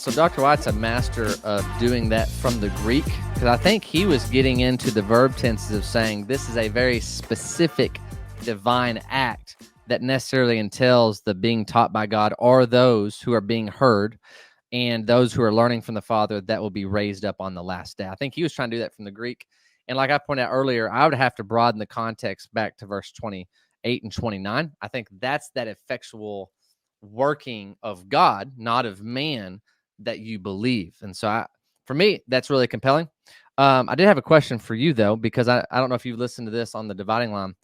so Dr. White's a master of doing that from the Greek, because I think he was getting into the verb tenses of saying this is a very specific divine act that necessarily entails the being taught by God or those who are being heard and those who are learning from the Father that will be raised up on the last day. I think he was trying to do that from the Greek. And like I pointed out earlier, I would have to broaden the context back to verse 28 and 29. I think that's that effectual working of God, not of man, that you believe. And so for me, that's really compelling. I did have a question for you, though, because I don't know if you've listened to this on the dividing line.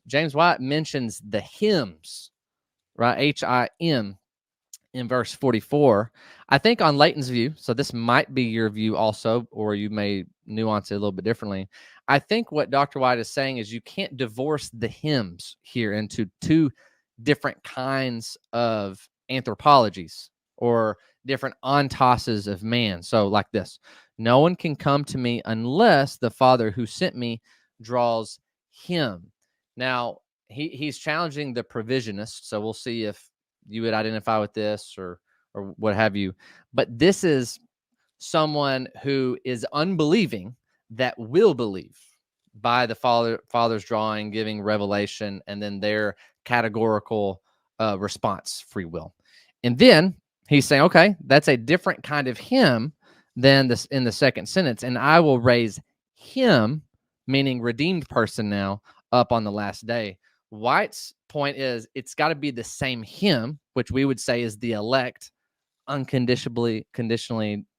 James White mentions the hymns, right? H-I-M in verse 44. I think on Leighton's view, so this might be your view also, or you may nuance it a little bit differently. I think what Dr. White is saying is you can't divorce the hymns here into two different kinds of anthropologies or different ontoses of man. So like this, no one can come to me unless the Father who sent me draws him. Now, he's challenging the provisionist, so we'll see if you would identify with this or what have you. But this is someone who is unbelieving that will believe by the Father's drawing, giving revelation, and then their categorical response, free will. And then he's saying, okay, that's a different kind of him than this in the second sentence. And I will raise him, meaning redeemed person now, up on the last day. White's point is it's got to be the same him, which we would say is the elect, conditionally,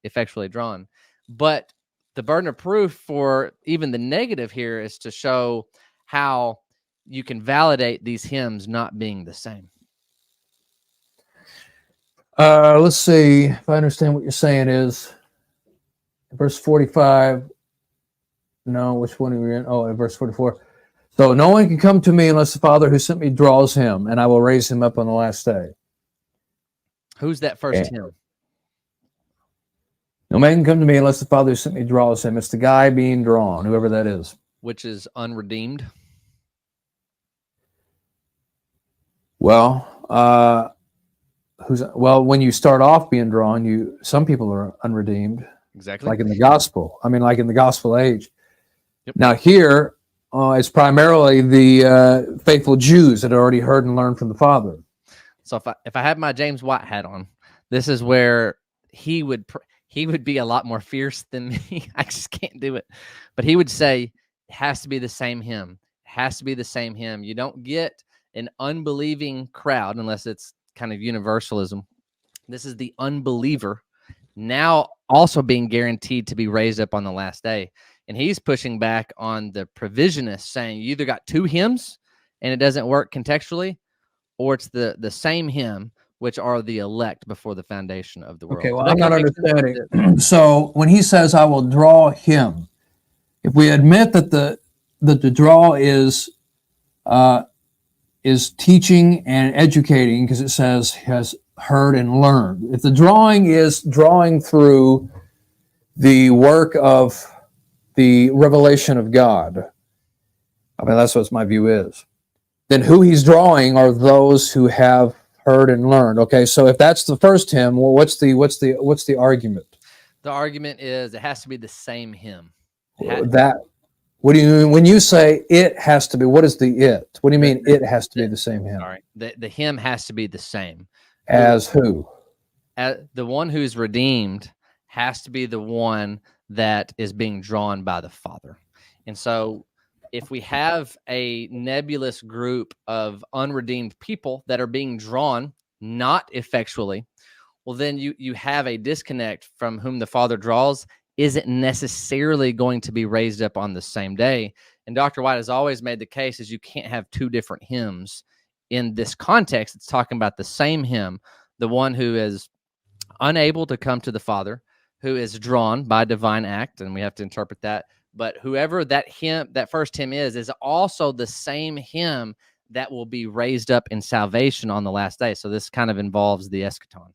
effectually drawn. But the burden of proof for even the negative here is to show how you can validate these hymns not being the same. Let's see if I understand what you're saying is verse 45. No, which one are we in? Oh, in verse 44. So no one can come to me unless the Father who sent me draws him, and I will raise him up on the last day. Who's that first hymn? No man can come to me unless the Father who sent me draws him. It's the guy being drawn, whoever that is. Which is unredeemed. Well, when you start off being drawn, some people are unredeemed. Exactly. Like in the gospel. Like in the gospel age. Yep. Now here, it's primarily the faithful Jews that had already heard and learned from the Father. So if I have my James White hat on, this is where he would be a lot more fierce than me. I just can't do it. But he would say it has to be the same hymn. It has to be the same hymn. You don't get an unbelieving crowd unless it's kind of universalism. This is the unbeliever now also being guaranteed to be raised up on the last day. And he's pushing back on the provisionist, saying you either got two hymns and it doesn't work contextually, or it's the same hymn, which are the elect before the foundation of the world. Okay, well, I'm not understanding. So when he says, I will draw him, if we admit that the draw is teaching and educating, because it says has heard and learned. If the drawing is drawing through the work of the revelation of God, that's what my view is, then who he's drawing are those who have heard and learned. Okay, so if that's the first hymn, well, what's the argument? The argument is it has to be the same hymn. What do you mean when you say it has to be? What is the it? What do you mean it has to be the same hymn? Sorry, the hymn has to be the same. As who? The one who's redeemed has to be the one that is being drawn by the Father. And so if we have a nebulous group of unredeemed people that are being drawn not effectually, well, then you have a disconnect from whom the Father draws isn't necessarily going to be raised up on the same day. And Dr. White has always made the case is you can't have two different hymns. In this context, it's talking about the same hymn, the one who is unable to come to the Father, who is drawn by divine act, and we have to interpret that. But whoever that first hymn is also the same hymn that will be raised up in salvation on the last day. So this kind of involves the eschaton.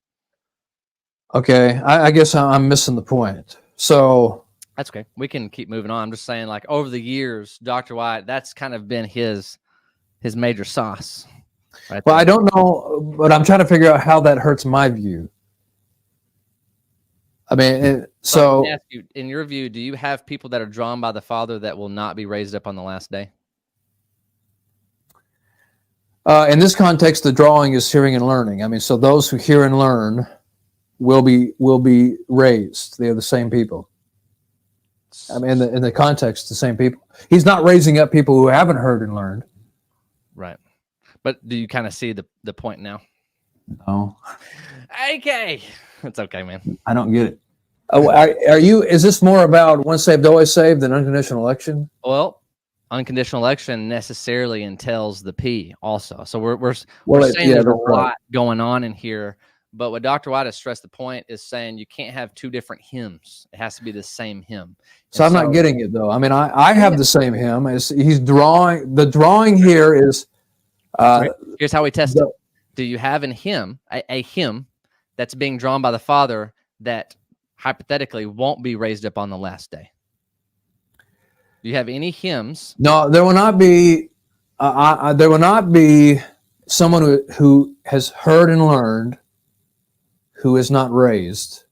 Okay, I guess I'm missing the point. So that's okay. We can keep moving on. I'm just saying, like, over the years, Dr. White, that's kind of been his major sauce. Right well, there. I don't know, but I'm trying to figure out how that hurts my view. I mean, Let so me ask you, in your view, do you have people that are drawn by the Father that will not be raised up on the last day? in this context, the drawing is hearing and learning. I mean, so those who hear and learn will be raised. They are the same people. I mean, in the context, the same people. He's not raising up people who haven't heard and learned. Right. But do you kind of see the point now? No. Okay. It's okay, man. I don't get it. Are you? Is this more about once saved, always saved than unconditional election? Well, unconditional election necessarily entails the P also. So we're saying there's a lot going on in here. But what Dr. White has stressed the point is saying you can't have two different hymns. It has to be the same hymn. So I'm not getting it, though. I mean, I have the same hymn. He's drawing. The drawing here is. Here's how we test it. Do you have a hymn that's being drawn by the Father that hypothetically won't be raised up on the last day? Do you have any hymns? No, there will not be. There will not be someone who has heard and learned who is not raised.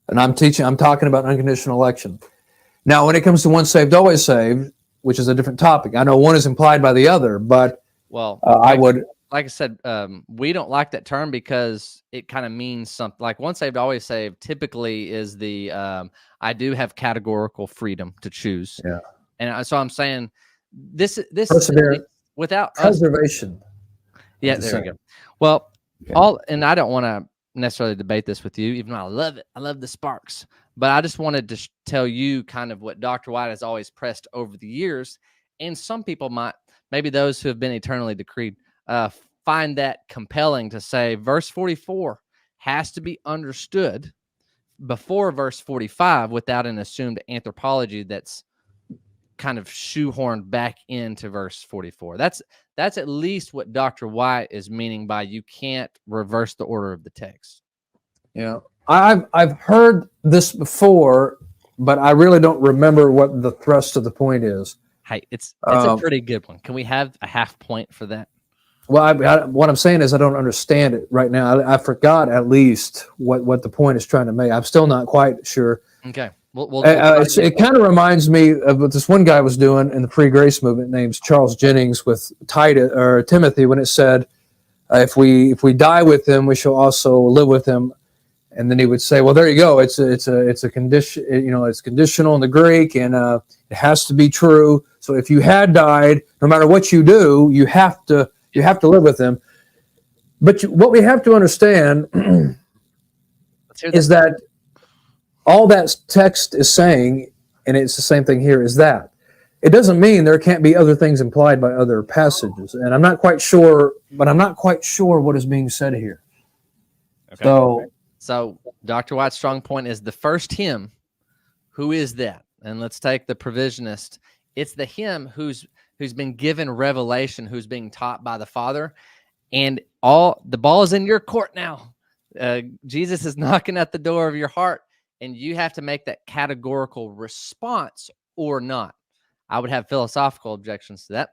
And I'm talking about unconditional election. Now, when it comes to once saved, always saved, which is a different topic, I know one is implied by the other, but like I said, we don't like that term because it kind of means something. Like once saved, always saved typically is the I do have categorical freedom to choose. Yeah. And so I'm saying this without preservation. Yeah, there we go. Well, and I don't want to necessarily debate this with you, even though I love it. I love the sparks. But I just wanted to tell you kind of what Dr. White has always pressed over the years. And some people maybe those who have been eternally decreed, find that compelling to say verse 44 has to be understood before verse 45 without an assumed anthropology that's kind of shoehorned back into verse 44. That's at least what Dr. White is meaning by you can't reverse the order of the text. Yeah, I've heard this before, but I really don't remember what the thrust of the point is. Hey, it's a pretty good one. Can we have a half point for that? Well, what I'm saying is I don't understand it right now. I forgot at least what the point is trying to make. I'm still not quite sure. Okay. It kind of reminds me of what this one guy was doing in the pre-grace movement named Charles Jennings with Timothy when it said, if we die with him, we shall also live with him. And then he would say, well, there you go. It's a condition, it's conditional in the Greek, and it has to be true. So if you had died, no matter what you do, you have to live with him. But what we have to understand is that all that text is saying, and it's the same thing here, is that it doesn't mean there can't be other things implied by other passages. And I'm not quite sure what is being said here. Okay. So Dr. White's strong point is the first hymn. Who is that? And let's take the provisionist. It's the hymn who's been given revelation, who's being taught by the Father, and the ball is in your court now. Jesus is knocking at the door of your heart, and you have to make that categorical response or not. I would have philosophical objections to that,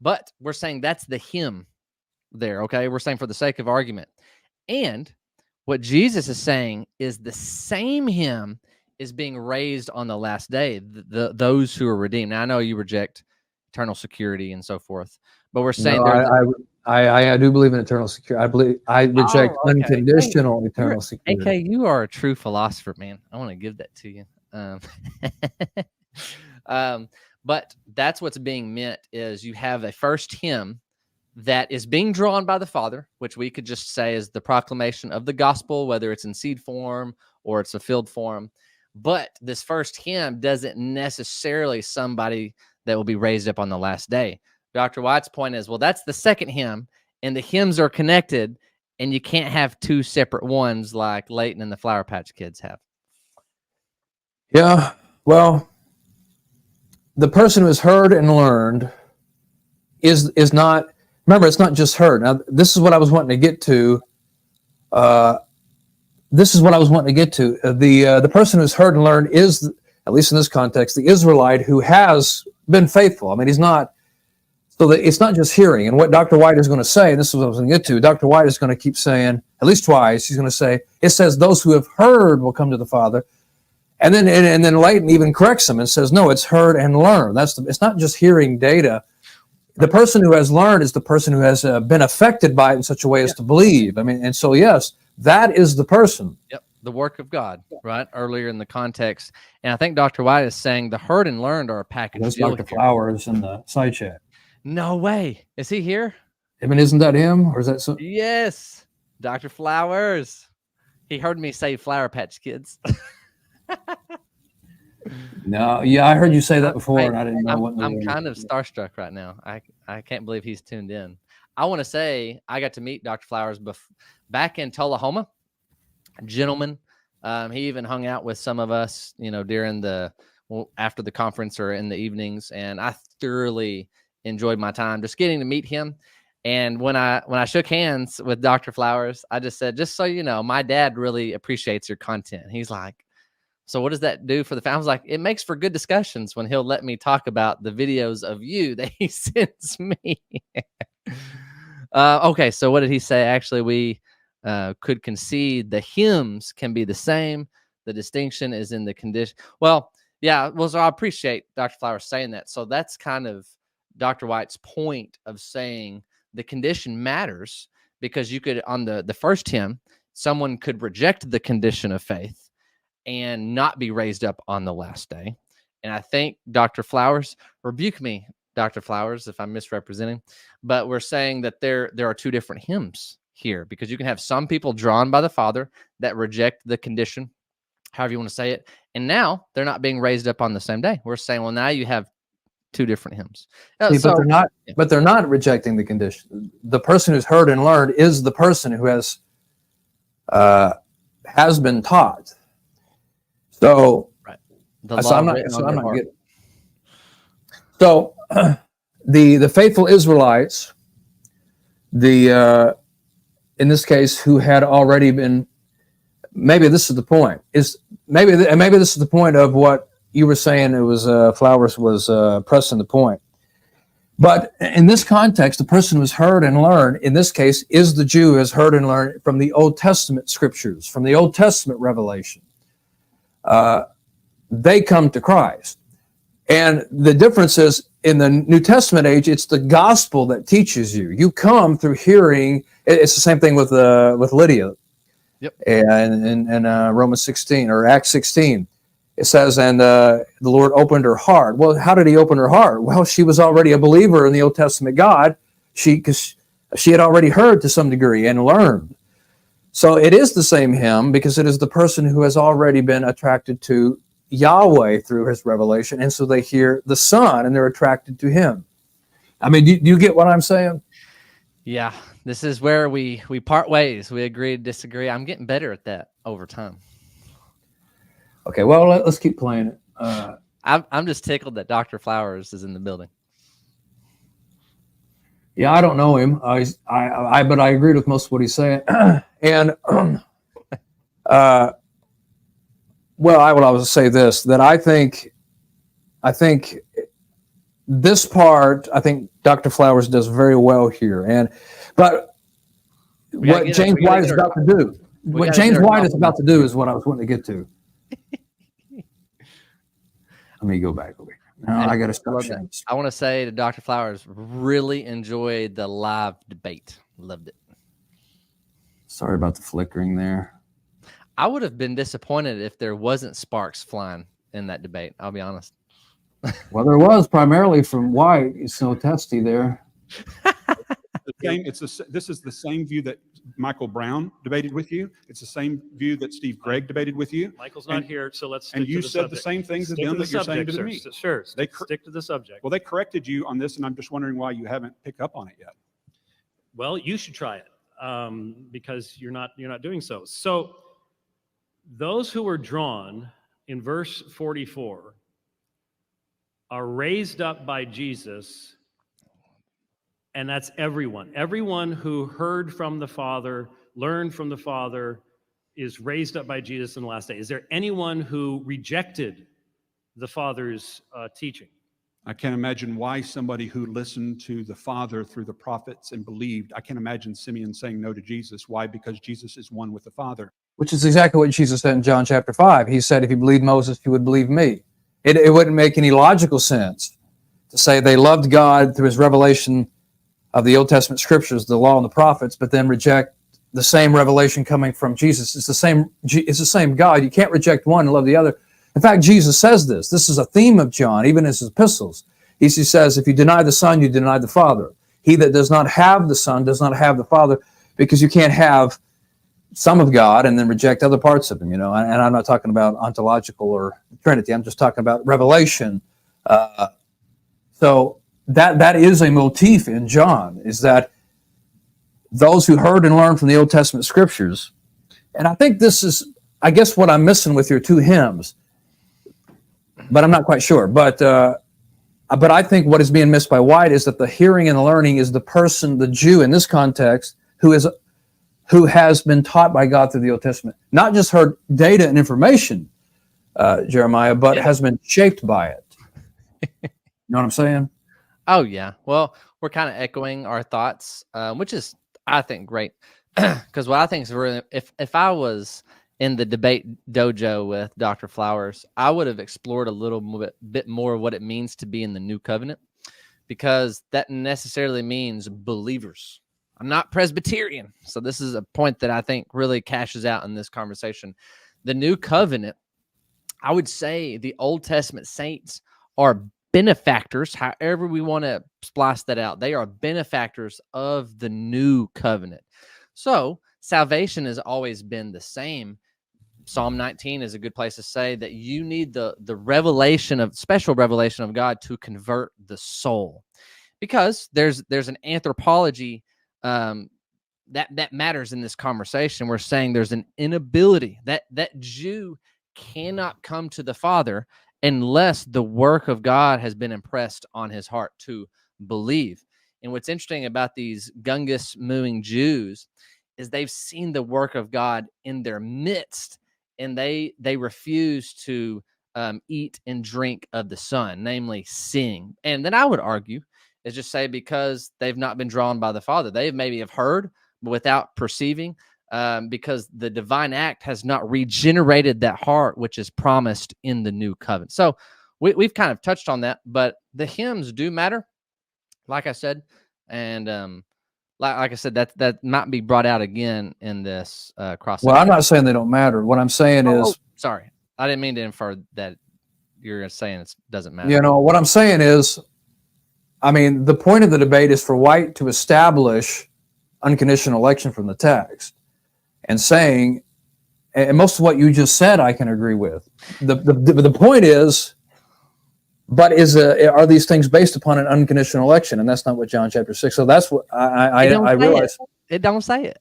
but we're saying that's the hymn there, okay? We're saying for the sake of argument. And what Jesus is saying is the same hymn is being raised on the last day, those who are redeemed. Now, I know you reject eternal security and so forth, but we're saying I do believe in eternal security. I reject unconditional eternal security. AK, you are a true philosopher, man. I want to give that to you. But that's what's being meant is you have a first hymn that is being drawn by the Father, which we could just say is the proclamation of the gospel, whether it's in seed form or it's a filled form. But this first hymn doesn't necessarily somebody that will be raised up on the last day. Dr. White's point is, well, that's the second hymn, and the hymns are connected, and you can't have two separate ones like Leighton and the Flower Patch Kids have. Yeah, well, the person who has heard and learned is not. Remember, it's not just heard. Now, this is what I was wanting to get to. The person who's heard and learned is, at least in this context, the Israelite who has been faithful. I mean, he's not So that it's not just hearing. And what Dr. White is going to say, and this is what I was going to get to, Dr. White is going to keep saying, at least twice, he's going to say, it says those who have heard will come to the Father. And then Leighton even corrects him and says, no, it's heard and learned. It's not just hearing data. The person who has learned is the person who has been affected by it in such a way as to believe. I mean, and so, yes, that is the person. Yep, the work of God, right? Earlier in the context. And I think Dr. White is saying the heard and learned are a package That's deal Dr. here. Flowers in the side chat. No way. Is he here? I mean, isn't that him? Or is that so? Yes, Dr. Flowers. He heard me say Flower Patch Kids. No, yeah, I heard you say that before, and I didn't know what. I'm kind of starstruck right now. I can't believe he's tuned in. I want to say I got to meet Dr. Flowers back in Tullahoma. Gentleman. He even hung out with some of us, during after the conference or in the evenings, and I thoroughly enjoyed my time just getting to meet him. And when I shook hands with Dr. Flowers, I just said, just so you know, my dad really appreciates your content. He's like, so what does that do for the family? I was like, it makes for good discussions when he'll let me talk about the videos of you that he sends me. Okay, so what did he say? Actually, we could concede the hymns can be the same. The distinction is in the condition. Well, yeah, so I appreciate Dr. Flowers saying that. So that's kind of Dr. White's point of saying the condition matters, because you could, on the first hymn, someone could reject the condition of faith and not be raised up on the last day. And I think Dr. Flowers, rebuke me, Dr. Flowers, if I'm misrepresenting, but we're saying that there are two different hymns here, because you can have some people drawn by the Father that reject the condition, however you want to say it, and now they're not being raised up on the same day. We're saying, well, now you have two different hymns. But they're not. Yeah. But they're not rejecting the condition. The person who's heard and learned is the person who has been taught. So, right. I'm not getting. So, the faithful Israelites, in this case, who had already been, maybe this is the point. Maybe this is the point of what you were saying. It was Flowers was pressing the point. But in this context, the person who's heard and learned, in this case, is the Jew who has heard and learned from the Old Testament scriptures, from the Old Testament revelation. They come to Christ. And the difference is, in the New Testament age, it's the gospel that teaches you. You come through hearing. It's the same thing with Lydia. Yep. And Romans 16 or Acts 16. It says, and the Lord opened her heart. Well, how did he open her heart? Well, she was already a believer in the Old Testament God. Because she had already heard to some degree and learned. So it is the same hymn, because it is the person who has already been attracted to Yahweh through his revelation. And so they hear the Son and they're attracted to him. I mean, do you get what I'm saying? Yeah, this is where we part ways. We agree to disagree. I'm getting better at that over time. Okay, well, let's keep playing it. I'm just tickled that Dr. Flowers is in the building. Yeah, I don't know him. But I agreed with most of what he's saying. And well, I will always say this: that I think this part, I think Dr. Flowers does very well here. But what James White is about to do, what James White is about to do, is what I was wanting to get to. Let me go back over here. Now I got to stop. I want to say to Dr. Flowers, really enjoyed the live debate. Loved it. Sorry about the flickering there. I would have been disappointed if there wasn't sparks flying in that debate. I'll be honest. Well, there was, primarily from White. He's so testy there. This is the same view that Michael Brown debated with you. It's the same view that Steve Gregg debated with you. Michael's not here, so let's stick and you to the said subject. The same things to them that you're saying to me. Sure, stick to the subject. Well, they corrected you on this, and I'm just wondering why you haven't picked up on it yet. Well, you should try it because you're not doing so. So those who were drawn in verse 44 are raised up by Jesus. And that's everyone. Everyone who heard from the Father, learned from the Father, is raised up by Jesus in the last day. Is there anyone who rejected the Father's teaching? I can't imagine why somebody who listened to the Father through the prophets and believed, I can't imagine Simeon saying no to Jesus. Why? Because Jesus is one with the Father. Which is exactly what Jesus said in John chapter 5. He said, if you believe Moses, you would believe me. It wouldn't make any logical sense to say they loved God through his revelation of the Old Testament scriptures, the law and the prophets, but then reject the same revelation coming from Jesus. It's the same God. You can't reject one and love the other. In fact, Jesus says this. This is a theme of John, even in his epistles. He says, if you deny the Son, you deny the Father. He that does not have the Son does not have the Father, because you can't have some of God and then reject other parts of him, and I'm not talking about ontological or Trinity. I'm just talking about revelation. So that is a motif in John, is that those who heard and learned from the Old Testament scriptures, and I think this is, I guess, what I'm missing with your two hymns, but I'm not quite sure. But I think what is being missed by White is that the hearing and the learning is the person, the Jew in this context, who has been taught by God through the Old Testament, not just heard data and information, Jeremiah, but has been shaped by it. You know what I'm saying? Oh, yeah. Well, we're kind of echoing our thoughts, which is, I think, great. Because what I think is really, if I was in the debate dojo with Dr. Flowers, I would have explored a little bit more of what it means to be in the new covenant, because that necessarily means believers. I'm not Presbyterian, so this is a point that I think really cashes out in this conversation. The new covenant, I would say the Old Testament saints are benefactors, however we want to splice that out. They are benefactors of the new covenant. So salvation has always been the same. Psalm 19 is a good place to say that you need the special revelation of God to convert the soul, because there's an anthropology that matters in this conversation. We're saying there's an inability that Jew cannot come to the Father unless the work of God has been impressed on his heart to believe. And what's interesting about these Gungus mooing Jews is they've seen the work of God in their midst, and they refuse to eat and drink of the Son, namely sing. And then I would argue is just say because they've not been drawn by the Father. They maybe have heard, but without perceiving, because the divine act has not regenerated that heart, which is promised in the new covenant. So we've kind of touched on that, but the hymns do matter, like I said. And like I said, that might be brought out again in this cross. Well, I'm not saying they don't matter. What I'm saying is... sorry. I didn't mean to infer that you're saying it doesn't matter. What I'm saying is, the point of the debate is for White to establish unconditional election from the text, and saying, and most of what you just said I can agree with. The point is, but are these things based upon an unconditional election? And that's not what John chapter 6. So that's what I realize. It don't say it.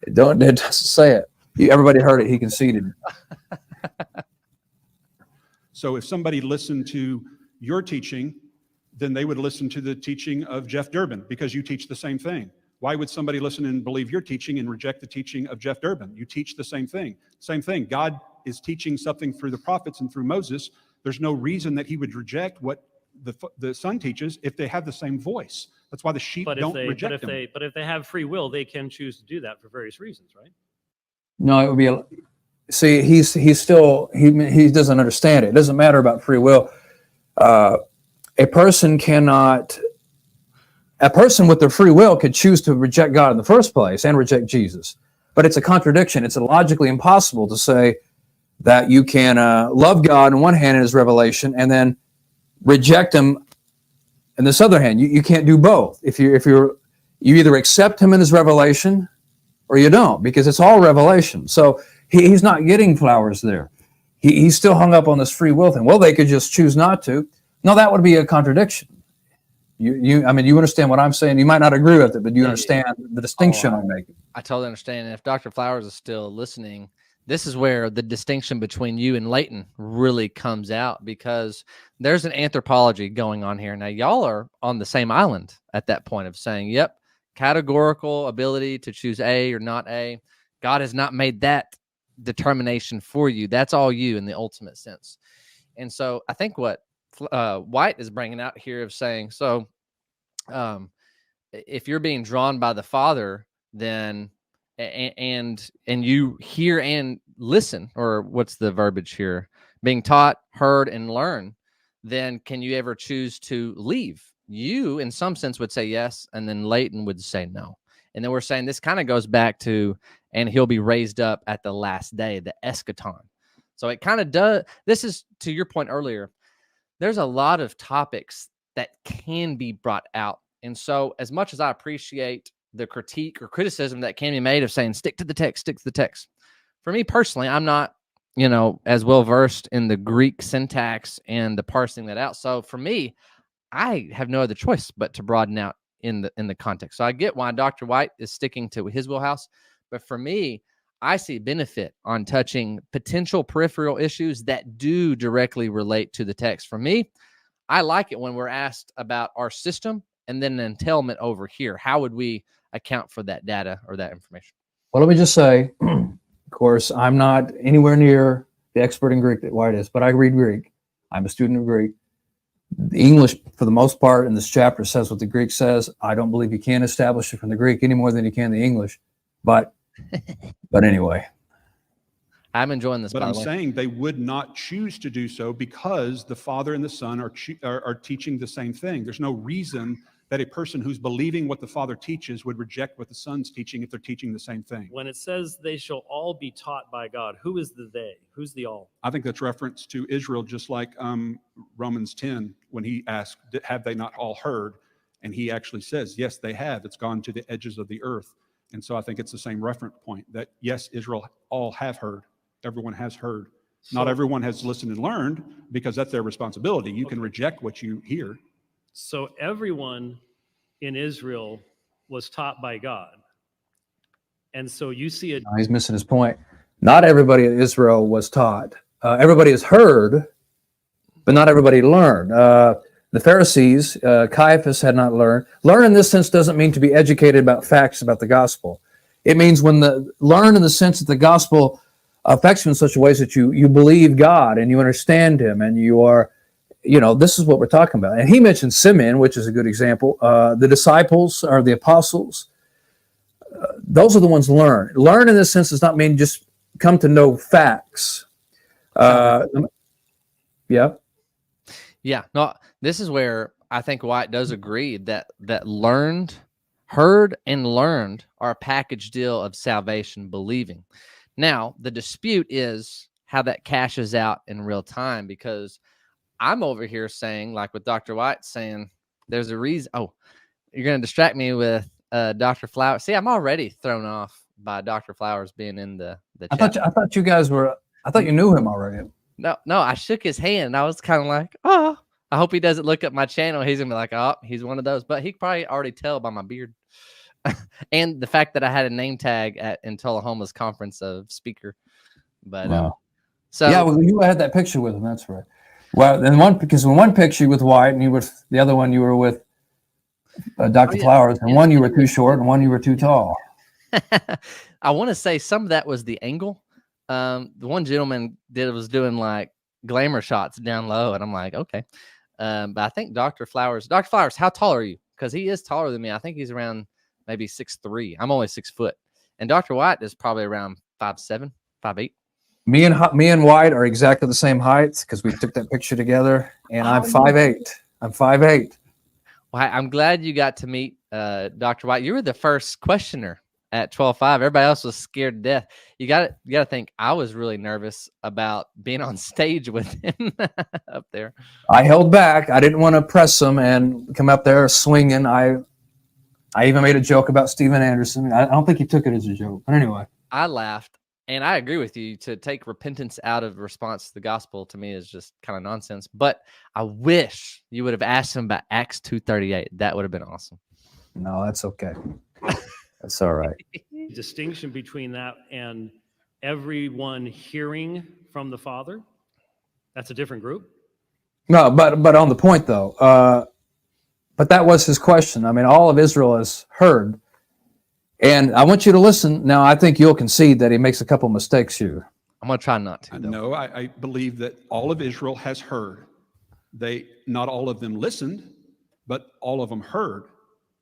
It doesn't say it. Everybody heard it. He conceded. So if somebody listened to your teaching, then they would listen to the teaching of Jeff Durbin, because you teach the same thing. Why would somebody listen and believe your teaching and reject the teaching of Jeff Durbin? You teach the same thing. Same thing. God is teaching something through the prophets and through Moses. There's no reason that he would reject what the Son teaches if they have the same voice. That's why the sheep don't reject them. But if they have free will, they can choose to do that for various reasons, right? No, it would be see, he doesn't understand it. It doesn't matter about free will. A person with their free will could choose to reject God in the first place and reject Jesus. But it's a contradiction. It's logically impossible to say that you can love God on one hand in his revelation and then reject him in this other hand. You can't do both. You either accept him in his revelation or you don't, because it's all revelation. So he's not getting Flowers there. He's still hung up on this free will thing. Well, they could just choose not to. No, that would be a contradiction. You understand what I'm saying. You might not agree with it, but you understand the distinction I'm making. I totally understand. And if Dr. Flowers is still listening, this is where the distinction between you and Leighton really comes out, because there's an anthropology going on here. Now, y'all are on the same island at that point of saying, yep, categorical ability to choose A or not A. God has not made that determination for you. That's all you in the ultimate sense. And so I think what White is bringing out here of saying, so if you're being drawn by the Father, then and you hear and listen, or what's the verbiage here? Being taught, heard, and learn, then can you ever choose to leave? You, in some sense, would say yes, and then Leighton would say no. And then we're saying this kind of goes back to, and he'll be raised up at the last day, the eschaton. So it kind of does. This is to your point earlier. There's a lot of topics that can be brought out. And so as much as I appreciate the critique or criticism that can be made of saying, stick to the text, for me personally, I'm not, as well versed in the Greek syntax and the parsing that out. So for me, I have no other choice but to broaden out in the context. So I get why Dr. White is sticking to his wheelhouse, but for me, I see benefit on touching potential peripheral issues that do directly relate to the text. For me, I like it when we're asked about our system and then an entailment over here. How would we account for that data or that information? Well, let me just say, of course, I'm not anywhere near the expert in Greek that White is, but I read Greek. I'm a student of Greek. The English, for the most part, in this chapter says what the Greek says. I don't believe you can establish it from the Greek any more than you can the English. But anyway. I'm enjoying this. But I'm saying they would not choose to do so because the Father and the Son are teaching the same thing. There's no reason that a person who's believing what the Father teaches would reject what the Son's teaching if they're teaching the same thing. When it says they shall all be taught by God, who is the they? Who's the all? I think that's reference to Israel, just like Romans 10, when he asked, have they not all heard? And he actually says, yes, they have. It's gone to the edges of the earth. And so I think it's the same reference point that, yes, Israel all have heard. Everyone has heard. Not everyone has listened and learned, because that's their responsibility. You can reject what you hear. So everyone in Israel was taught by God. And so you see it. He's missing his point. Not everybody in Israel was taught. Everybody has heard, but not everybody learned. The Pharisees, Caiaphas had not learned. Learn in this sense doesn't mean to be educated about facts about the gospel. It means learn in the sense that the gospel affects you in such a way that you believe God and you understand him and you are, this is what we're talking about. And he mentioned Simeon, which is a good example. The disciples or the apostles, those are the ones learn. Learn in this sense does not mean just come to know facts. Yeah. Yeah. No, this is where I think White does agree that heard and learned are a package deal of salvation, believing. Now, the dispute is how that cashes out in real time, because I'm over here saying, like with Dr. White saying, there's a reason. Oh, you're going to distract me with Dr. Flowers. See, I'm already thrown off by Dr. Flowers being in the chat. I thought you knew him already. No, I shook his hand. I was kind of like, oh, I hope he doesn't look up my channel. He's going to be like, oh, he's one of those. But he could probably already tell by my beard. And the fact that I had a name tag in Tullahoma's conference of speaker. But wow. So yeah, well, you had that picture with him. That's right. Well, then in one picture you with White, and you were the other one you were with Dr. Flowers, and one you were too short, and one you were too tall. I want to say some of that was the angle. The one gentleman was doing like glamour shots down low, and I'm like, okay. But I think Dr. Flowers, how tall are you? Because he is taller than me. I think he's around maybe 6'3". I'm only 6 foot, and Dr. White is probably around 5'7", 5'8". Me and White are exactly the same height because we took that picture together, and I'm 5'8". I'm 5'8". Well, I'm glad you got to meet Dr. White. You were the first questioner at 12.5. Everybody else was scared to death. You got to think I was really nervous about being on stage with him up there. I held back. I didn't want to press him and come up there swinging. I even made a joke about Steven Anderson. I don't think he took it as a joke. But anyway. I laughed, and I agree with you. To take repentance out of response to the gospel, to me, is just kind of nonsense. But I wish you would have asked him about Acts 2:38. That would have been awesome. No, that's okay. That's all right. Distinction between that and everyone hearing from the Father, that's a different group. No, but on the point, though, but that was his question. I mean, all of Israel has heard. And I want you to listen. Now, I think you'll concede that he makes a couple mistakes here. I'm going to try not to. No, I believe that all of Israel has heard. Not all of them listened, but all of them heard,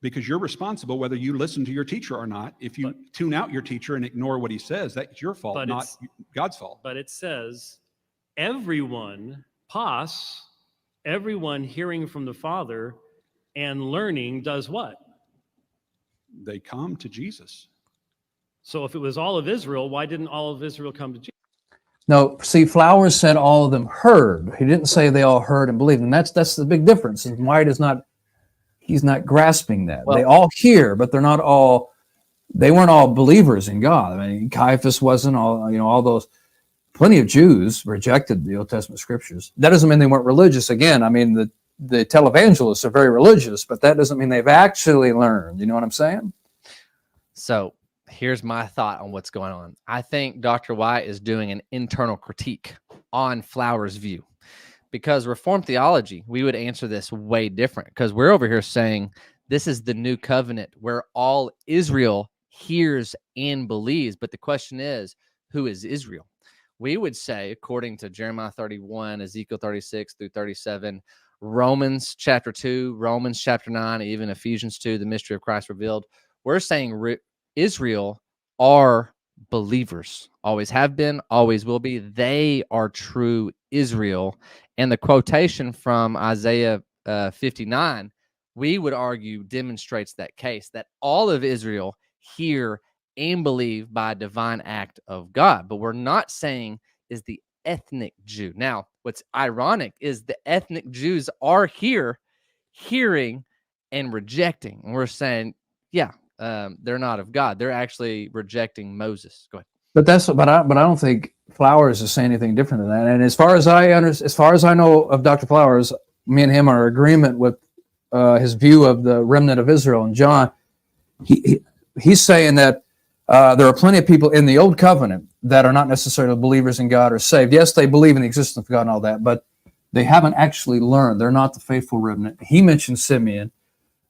because you're responsible whether you listen to your teacher or not. If you tune out your teacher and ignore what he says, that's your fault, not God's fault. But it says everyone hearing from the Father and learning does what? They come to Jesus. So if it was all of Israel, why didn't all of Israel come to Jesus? No, see, Flowers said all of them heard. He didn't say they all heard and believed, and that's the big difference. And White is not, he's not grasping that. Well, they all hear, but they're not all. They weren't all believers in God. I mean, Caiaphas wasn't all. All those. Plenty of Jews rejected the Old Testament scriptures. That doesn't mean they weren't religious. Again, I mean, the televangelists are very religious, but that doesn't mean they've actually learned. You know what I'm saying? So here's my thought on what's going on. I think Dr. White is doing an internal critique on Flowers' view, because Reformed theology, we would answer this way different, because we're over here saying this is the new covenant where all Israel hears and believes. But the question is, who is Israel? We would say, according to Jeremiah 31, Ezekiel 36 through 37, Romans chapter 2, Romans chapter 9, even Ephesians 2, the mystery of Christ revealed, we're saying Israel are believers, always have been, always will be. They are true Israel. And the quotation from Isaiah 59, we would argue demonstrates that case, that all of Israel hear and believe by a divine act of God. But we're not saying is the ethnic Jew. Now, what's ironic is the ethnic Jews are here hearing and rejecting. And we're saying, yeah, they're not of God. They're actually rejecting Moses. Go ahead. But I don't think Flowers is saying anything different than that. And as far as I know of Dr. Flowers, me and him are in agreement with his view of the remnant of Israel. And John, he's saying that there are plenty of people in the Old Covenant that are not necessarily believers in God or saved. Yes, they believe in the existence of God and all that, but they haven't actually learned. They're not the faithful remnant. He mentioned Simeon.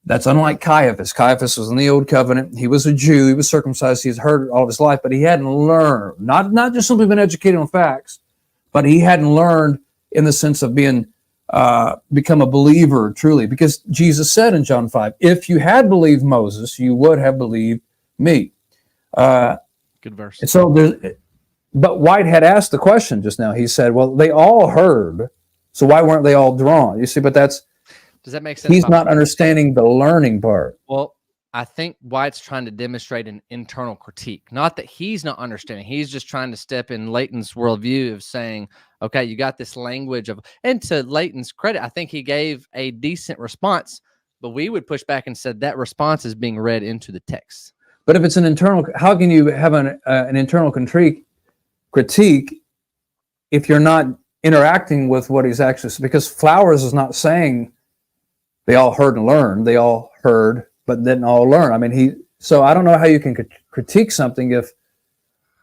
That's unlike Caiaphas. Caiaphas was in the Old Covenant. He was a Jew. He was circumcised. He's heard all of his life, but he hadn't learned. Not just simply been educated on facts, but he hadn't learned in the sense of being become a believer truly. Because Jesus said in John 5, if you had believed Moses, you would have believed me. Good verse. And so but White had asked the question just now. He said, well, they all heard, so why weren't they all drawn? You see, but does that make sense? He's not understanding the learning part. Well, I think White's trying to demonstrate an internal critique. Not that he's not understanding. He's just trying to step in Leighton's worldview of saying, okay, you got this language of, and to Leighton's credit, I think he gave a decent response, but we would push back and said that response is being read into the text. But if it's an internal, how can you have an internal critique if you're not interacting with what he's actually, because Flowers is not saying they all heard and learned. They all heard, but didn't all learn. I mean, so I don't know how you can critique something if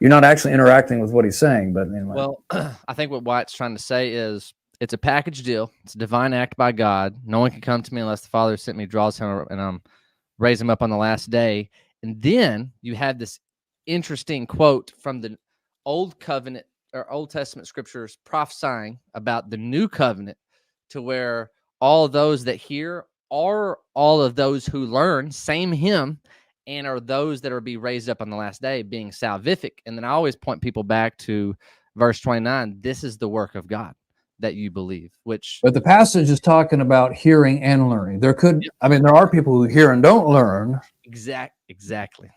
you're not actually interacting with what he's saying. But anyway. Well, I think what White's trying to say is it's a package deal. It's a divine act by God. No one can come to me unless the Father sent me, draws him, and raise him up on the last day. And then you have this interesting quote from the Old Covenant or Old Testament scriptures prophesying about the new covenant, to where all those that hear are all of those who learn, same him, and are those that are be raised up on the last day, being salvific. And then I always point people back to verse 29. This is the work of God that you believe, which. But the passage is talking about hearing and learning. There are people who hear and don't learn. Exactly.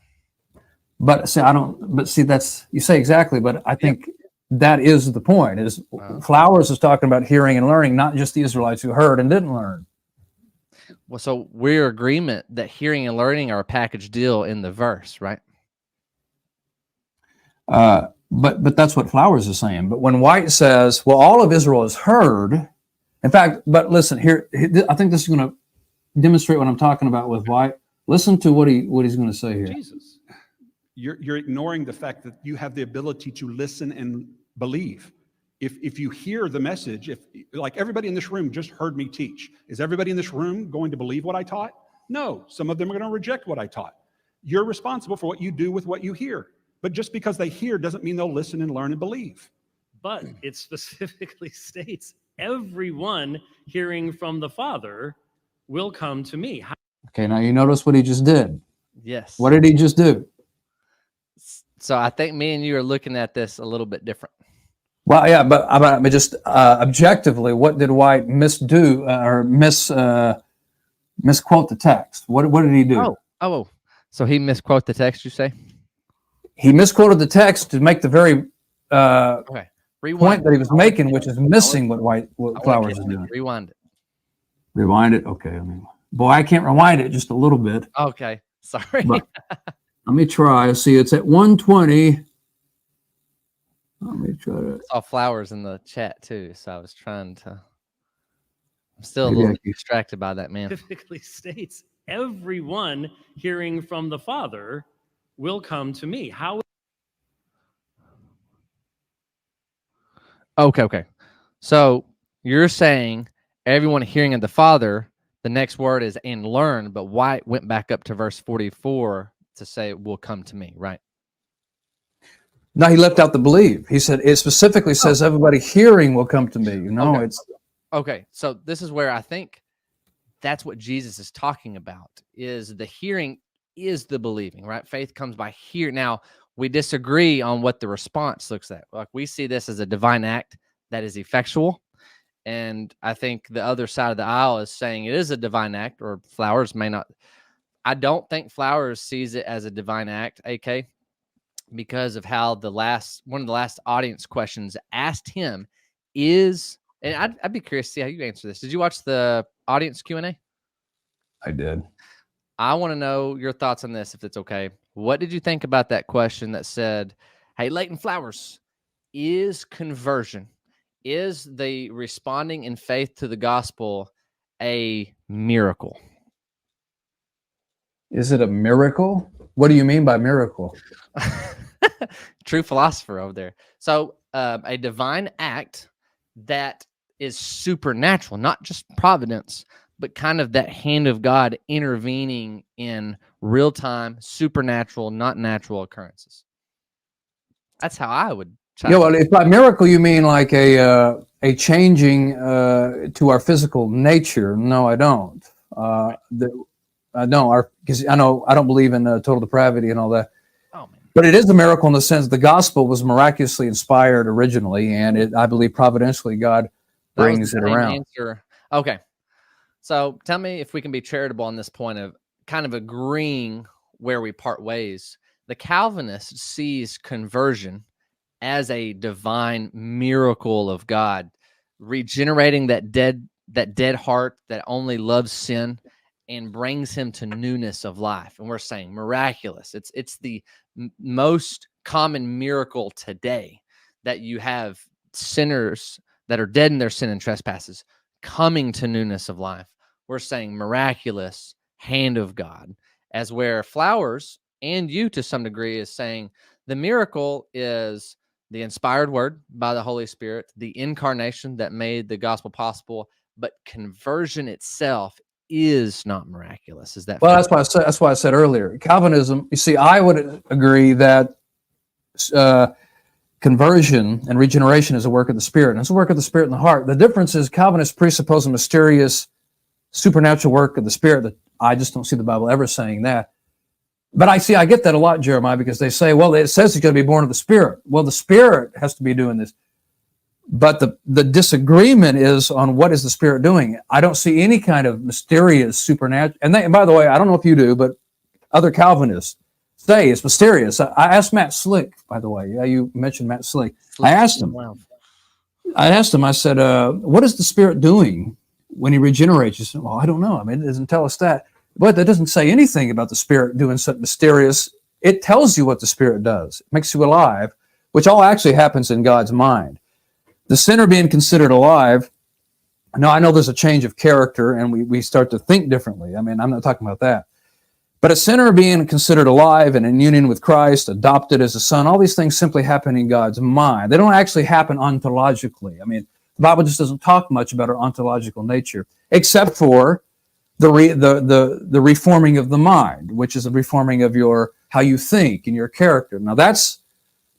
But that's, you say exactly, but I think that is the point, is Flowers is talking about hearing and learning, not just the Israelites who heard and didn't learn. Well, so we're in agreement that hearing and learning are a package deal in the verse, right? But that's what Flowers is saying. But when White says, well, all of Israel has heard, in fact, but listen, here, I think this is going to demonstrate what I'm talking about with White. Listen to what he's going to say here. Jesus, you're ignoring the fact that you have the ability to listen and believe. If you hear the message, if like everybody in this room just heard me teach, is everybody in this room going to believe what I taught? No, some of them are going to reject what I taught. You're responsible for what you do with what you hear. But just because they hear doesn't mean they'll listen and learn and believe. But it specifically states everyone hearing from the Father will come to me. Okay, now you notice what he just did. Yes. What did he just do? So I think me and you are looking at this a little bit different. Well, yeah, but just objectively, what did White misquote the text? What did he do? Oh. So he misquoted the text, you say? He misquoted the text to make the very Okay. Rewind. point that he was making, which is missing what Flowers is doing. Rewind it. Rewind it? Okay. Boy, I can't rewind it just a little bit. Okay. Sorry. But let me try. See, it's at 120. Let me try to. I saw Flowers in the chat too, so I was trying to. I'm still a little distracted by that, man. Specifically states, everyone hearing from the Father will come to me. How? Okay. So you're saying everyone hearing of the Father, the next word is and learn, but White went back up to verse 44 to say will come to me, right? No, he left out the believe. He said it specifically says everybody hearing will come to me. Okay. It's okay. So this is where I think that's what Jesus is talking about, is the hearing is the believing, right? Faith comes by hearing. Now, we disagree on what the response looks like. Like, we see this as a divine act that is effectual. And I think the other side of the aisle is saying it is a divine act, or Flowers may not. I don't think Flowers sees it as a divine act, AK, because of how one of the last audience questions asked him is, and I'd be curious to see how you answer this. Did you watch the audience Q&A? I did. I want to know your thoughts on this, if it's okay. What did you think about that question that said, hey, Leighton Flowers, is conversion, is the responding in faith to the gospel a miracle? Is it a miracle? What do you mean by miracle? True philosopher over there. So a divine act that is supernatural, not just providence, but kind of that hand of God intervening in real-time, supernatural, not natural occurrences. That's how I would. Yeah, well, if by miracle you mean like a changing to our physical nature, no, I don't. I don't, because I don't believe in total depravity and all that. Oh, man. But it is a miracle in the sense the gospel was miraculously inspired originally, and I believe providentially God brings it around. Answer. Okay. So tell me if we can be charitable on this point of kind of agreeing where we part ways. The Calvinist sees conversion as a divine miracle of God, regenerating that dead heart that only loves sin and brings him to newness of life. And we're saying miraculous. It's the most common miracle today, that you have sinners that are dead in their sin and trespasses coming to newness of life. We're saying miraculous hand of God, as where Flowers and you to some degree is saying the miracle is the inspired word by the Holy Spirit, the incarnation that made the gospel possible, but conversion itself is not miraculous. Is that well? That's why I said earlier, Calvinism. You see, I would agree that conversion and regeneration is a work of the Spirit, and it's a work of the Spirit in the heart. The difference is Calvinists presuppose a mysterious, supernatural work of the Spirit. That I just don't see the Bible ever saying that. But I get that a lot, Jeremiah, because they say, well, it says he's going to be born of the Spirit. Well, the Spirit has to be doing this. But the disagreement is on what is the Spirit doing. I don't see any kind of mysterious, supernatural. And by the way, I don't know if you do, but other Calvinists say it's mysterious. I asked Matt Slick, by the way. Yeah, you mentioned Matt Slick. I asked him, I said, what is the Spirit doing when he regenerates? He said, well, I don't know. I mean, it doesn't tell us that. But that doesn't say anything about the Spirit doing something mysterious. It tells you what the Spirit does. It makes you alive, which all actually happens in God's mind. The sinner being considered alive, now I know there's a change of character and we start to think differently. I mean, I'm not talking about that. But a sinner being considered alive and in union with Christ, adopted as a son, all these things simply happen in God's mind. They don't actually happen ontologically. I mean, the Bible just doesn't talk much about our ontological nature, except for the reforming of the mind, which is the reforming of how you think and your character. Now that's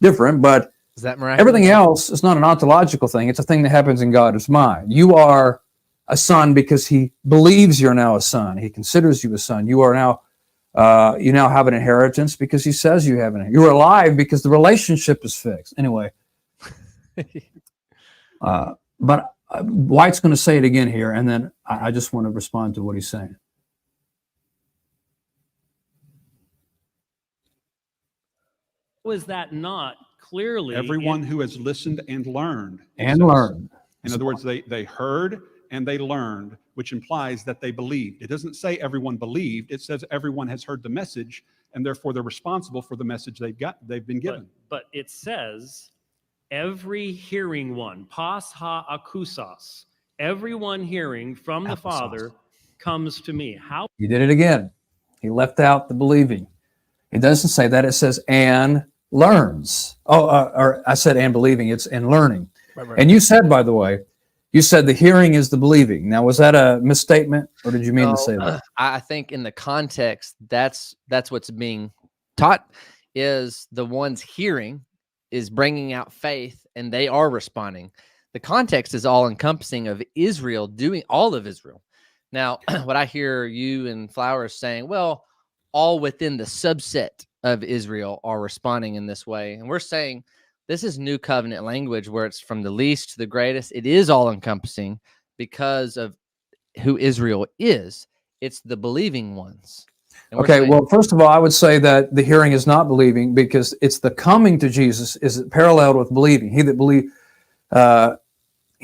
different, but Is that miraculous? Everything else is not an ontological thing. It's a thing that happens in God's mind. You are a son because he believes you're now a son. He considers you a son. You are now, you now have an inheritance because he says you have an inheritance. You're alive because the relationship is fixed. Anyway, but White's going to say it again here, and then I just want to respond to what he's saying. Was that not clearly Everyone who has listened and learned. And learned. In other words, they heard and they learned, which implies that they believed. It doesn't say everyone believed. It says everyone has heard the message, and therefore they're responsible for the message they've been given. But it says every hearing one, pas ha akusas, everyone hearing from the Father comes to me. How? He did it again. He left out the believing. It doesn't say that. It says and learns. Or I said and believing. It's and learning. Right. And you said, by the way, you said the hearing is the believing. Now, was that a misstatement, or did you mean to say that? I think in the context, that's what's being taught, is the ones hearing is bringing out faith, and they are responding. The context is all encompassing of Israel, doing all of Israel. Now, what I hear you and Flowers saying, well, all within the subset of Israel are responding in this way. And we're saying this is new covenant language where it's from the least to the greatest. It is all encompassing because of who Israel is. It's the believing ones. Okay, well, first of all, I would say that the hearing is not believing because it's the coming to Jesus is paralleled with believing. He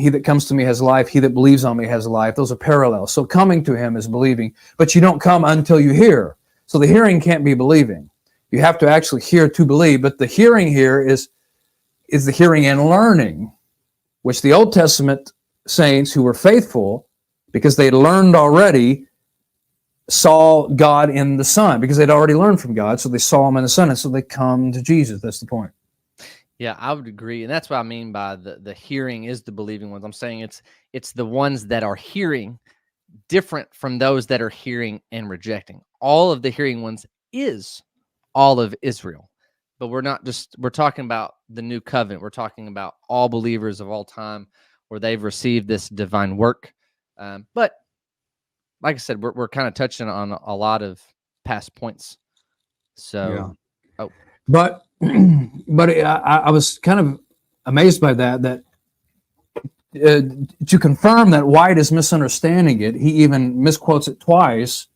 that comes to me has life. He that believes on me has life. Those are parallel. So coming to him is believing, but you don't come until you hear. So the hearing can't be believing. You have to actually hear to believe, but the hearing here is the hearing and learning, which the Old Testament saints who were faithful, because they learned already, saw God in the Son, because they'd already learned from God, so they saw him in the Son, and so they come to Jesus. That's the point. Yeah, I would agree, and that's what I mean by the hearing is the believing ones. I'm saying it's the ones that are hearing different from those that are hearing and rejecting. All of the hearing ones is all of Israel. But we're talking about the new covenant. We're talking about all believers of all time where they've received this divine work. But like I said, we're kind of touching on a lot of past points. So, yeah. But I was kind of amazed by that to confirm that White is misunderstanding it, he even misquotes it twice,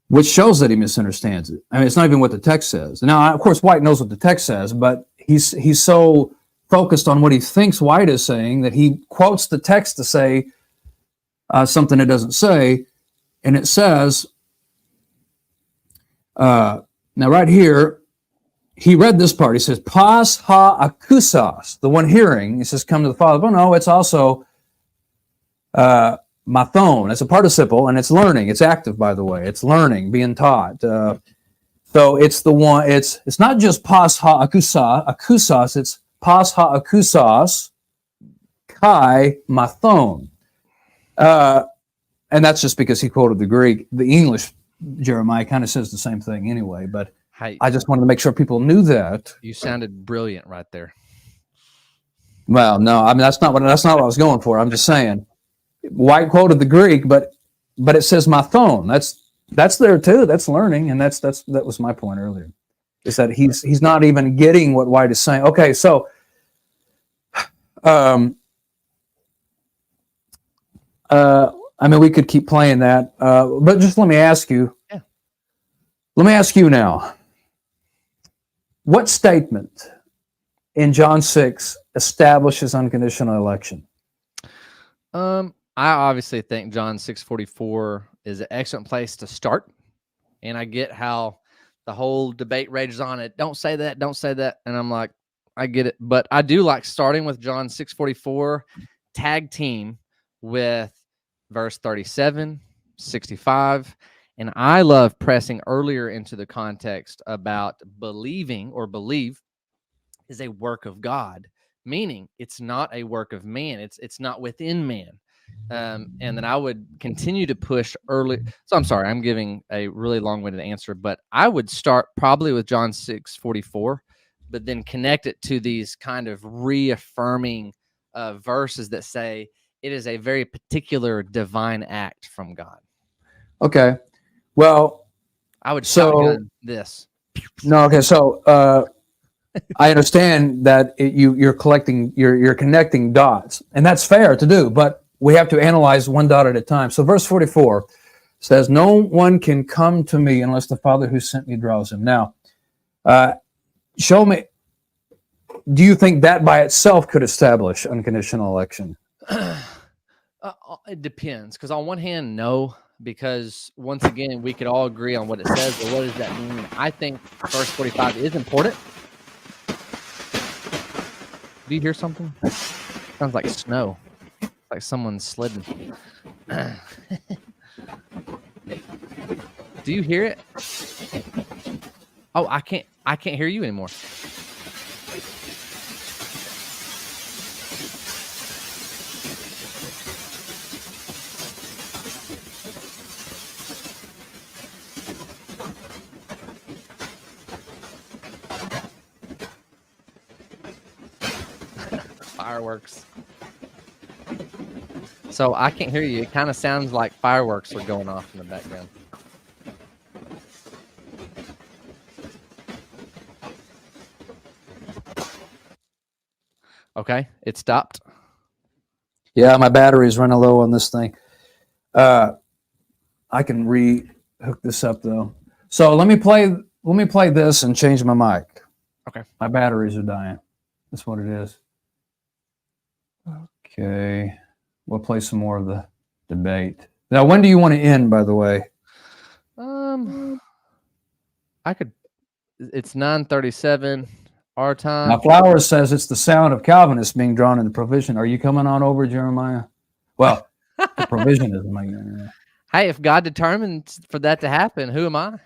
which shows that he misunderstands it. I mean, it's not even what the text says. Now, of course, White knows what the text says, but he's so focused on what he thinks White is saying that he quotes the text to say something it doesn't say. And it says, now right here, he read this part. He says, pas ha akusas, the one hearing. He says, come to the Father. Well, no, it's also mathon. It's a participle, and it's learning. It's active, by the way. It's learning, being taught. So it's the one. It's not just pas ha akusas. It's pas ha akusas kai mathon. And that's just because he quoted the Greek. The English Jeremiah kind of says the same thing anyway. But I just wanted to make sure people knew that. You sounded brilliant right there. Well, no, I mean that's not what I was going for. I'm just saying. White quoted the Greek, but it says mathon. That's there too. That's learning, and that was my point earlier. Is that he's not even getting what White is saying. Okay, so I mean we could keep playing that, but just let me ask you. Yeah. Let me ask you now. What statement in John 6 establishes unconditional election? I obviously think John 6:44 is an excellent place to start. And I get how the whole debate rages on it. Don't say that. Don't say that. And I'm like, I get it. But I do like starting with John 6:44, tag team with verse 37, 65. And I love pressing earlier into the context about believing or believe is a work of God, meaning it's not a work of man. It's not within man. And then I would continue to push early. So I'm sorry, I'm giving a really long-winded answer, but I would start probably with John 6:44 but then connect it to these kind of reaffirming verses that say it is a very particular divine act from God. Okay. Well, I would So- shotgun this. no. Okay. So I understand that you're connecting dots, and that's fair to do. But we have to analyze one dot at a time. So verse 44 says, "No one can come to me unless the Father who sent me draws him." Now, show me. Do you think that by itself could establish unconditional election? It depends, because on one hand, no, because once again, we could all agree on what it says, but what does that mean? I think verse 45 is important. Do you hear something? Sounds like snow. Like someone slid. Do you hear it? Oh, I can't hear you anymore. Fireworks. So I can't hear you. It kind of sounds like fireworks are going off in the background. Okay, it stopped. Yeah, my battery's running low on this thing. I can re-hook this up though. So let me play this and change my mic. Okay. My batteries are dying. That's what it is. Okay. We'll play some more of the debate. Now, when do you want to end, by the way? I could. It's 9:37 our time. Now, Flowers says it's the sound of Calvinists being drawn in the provision. Are you coming on over, Jeremiah? Well, the provisionism. Hey, if God determines for that to happen, who am I?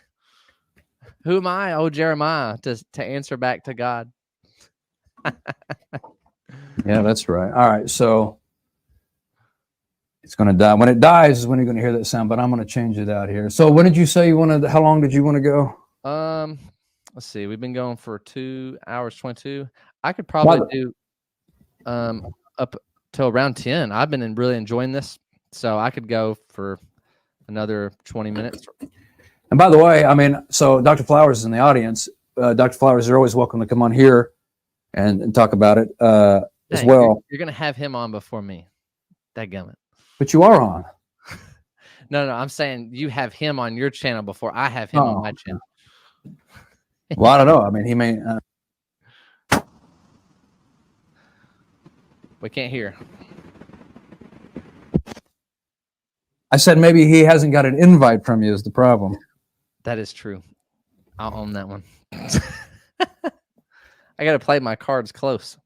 Who am I, oh Jeremiah, to answer back to God? Yeah, that's right. All right, so it's going to die. When it dies is when you're going to hear that sound, but I'm going to change it out here. So when did you say you wanted, how long did you want to go? Let's see. We've been going for 2 hours 22. I could probably do up till around 10. I've been really enjoying this, so I could go for another 20 minutes. And by the way, I mean, so Dr. Flowers is in the audience. Dr. Flowers, you're always welcome to come on here and talk about it as well. You're going to have him on before me. Dadgummit. But you are on. No, I'm saying you have him on your channel before I have him on my channel. Well, I don't know. I mean, he may. We can't hear. I said maybe he hasn't got an invite from you is the problem. That is true. I'll own that one. I got to play my cards close.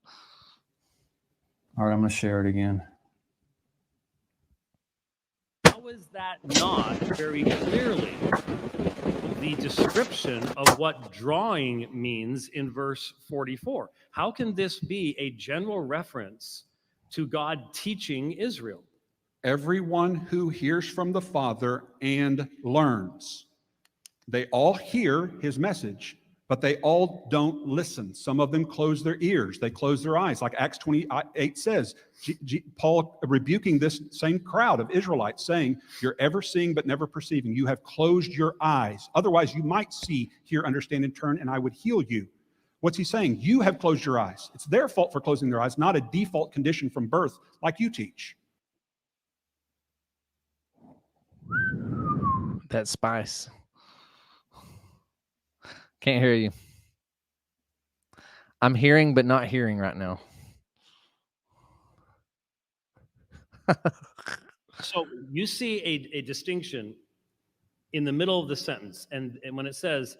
All right, I'm going to share it again. How is that not very clearly the description of what drawing means in verse 44? How can this be a general reference to God teaching Israel? Everyone who hears from the Father and learns. They all hear his message, but they all don't listen. Some of them close their ears. They close their eyes. Like Acts 28 says, Paul rebuking this same crowd of Israelites saying, you're ever seeing but never perceiving. You have closed your eyes. Otherwise, you might see, hear, understand, and turn, and I would heal you. What's he saying? You have closed your eyes. It's their fault for closing their eyes, not a default condition from birth like you teach. That spice. Can't hear you. I'm hearing but not hearing right now. So you see a distinction in the middle of the sentence. And when it says,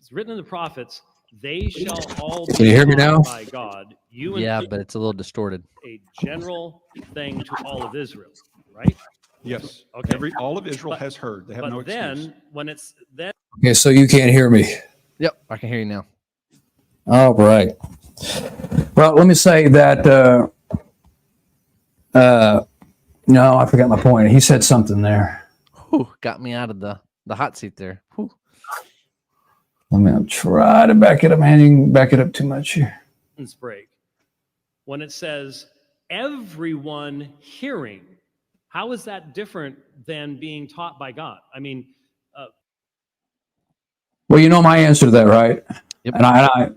it's written in the prophets, they shall all be Can you hear me now? by God. Yeah, but it's a little distorted. A general thing to all of Israel, right? Yes. Okay. All of Israel has heard. They have no excuse. Then, when it's then. Okay, so you can't hear me. Yep, I can hear you now. All right. Well, let me say that. No, I forgot my point. He said something there. Whew, got me out of the hot seat there. Whew. Let me try to back it up, man. You can back it up too much here. Break. When it says everyone hearing, how is that different than being taught by God? I mean, well, you know my answer to that, right? Yep. And I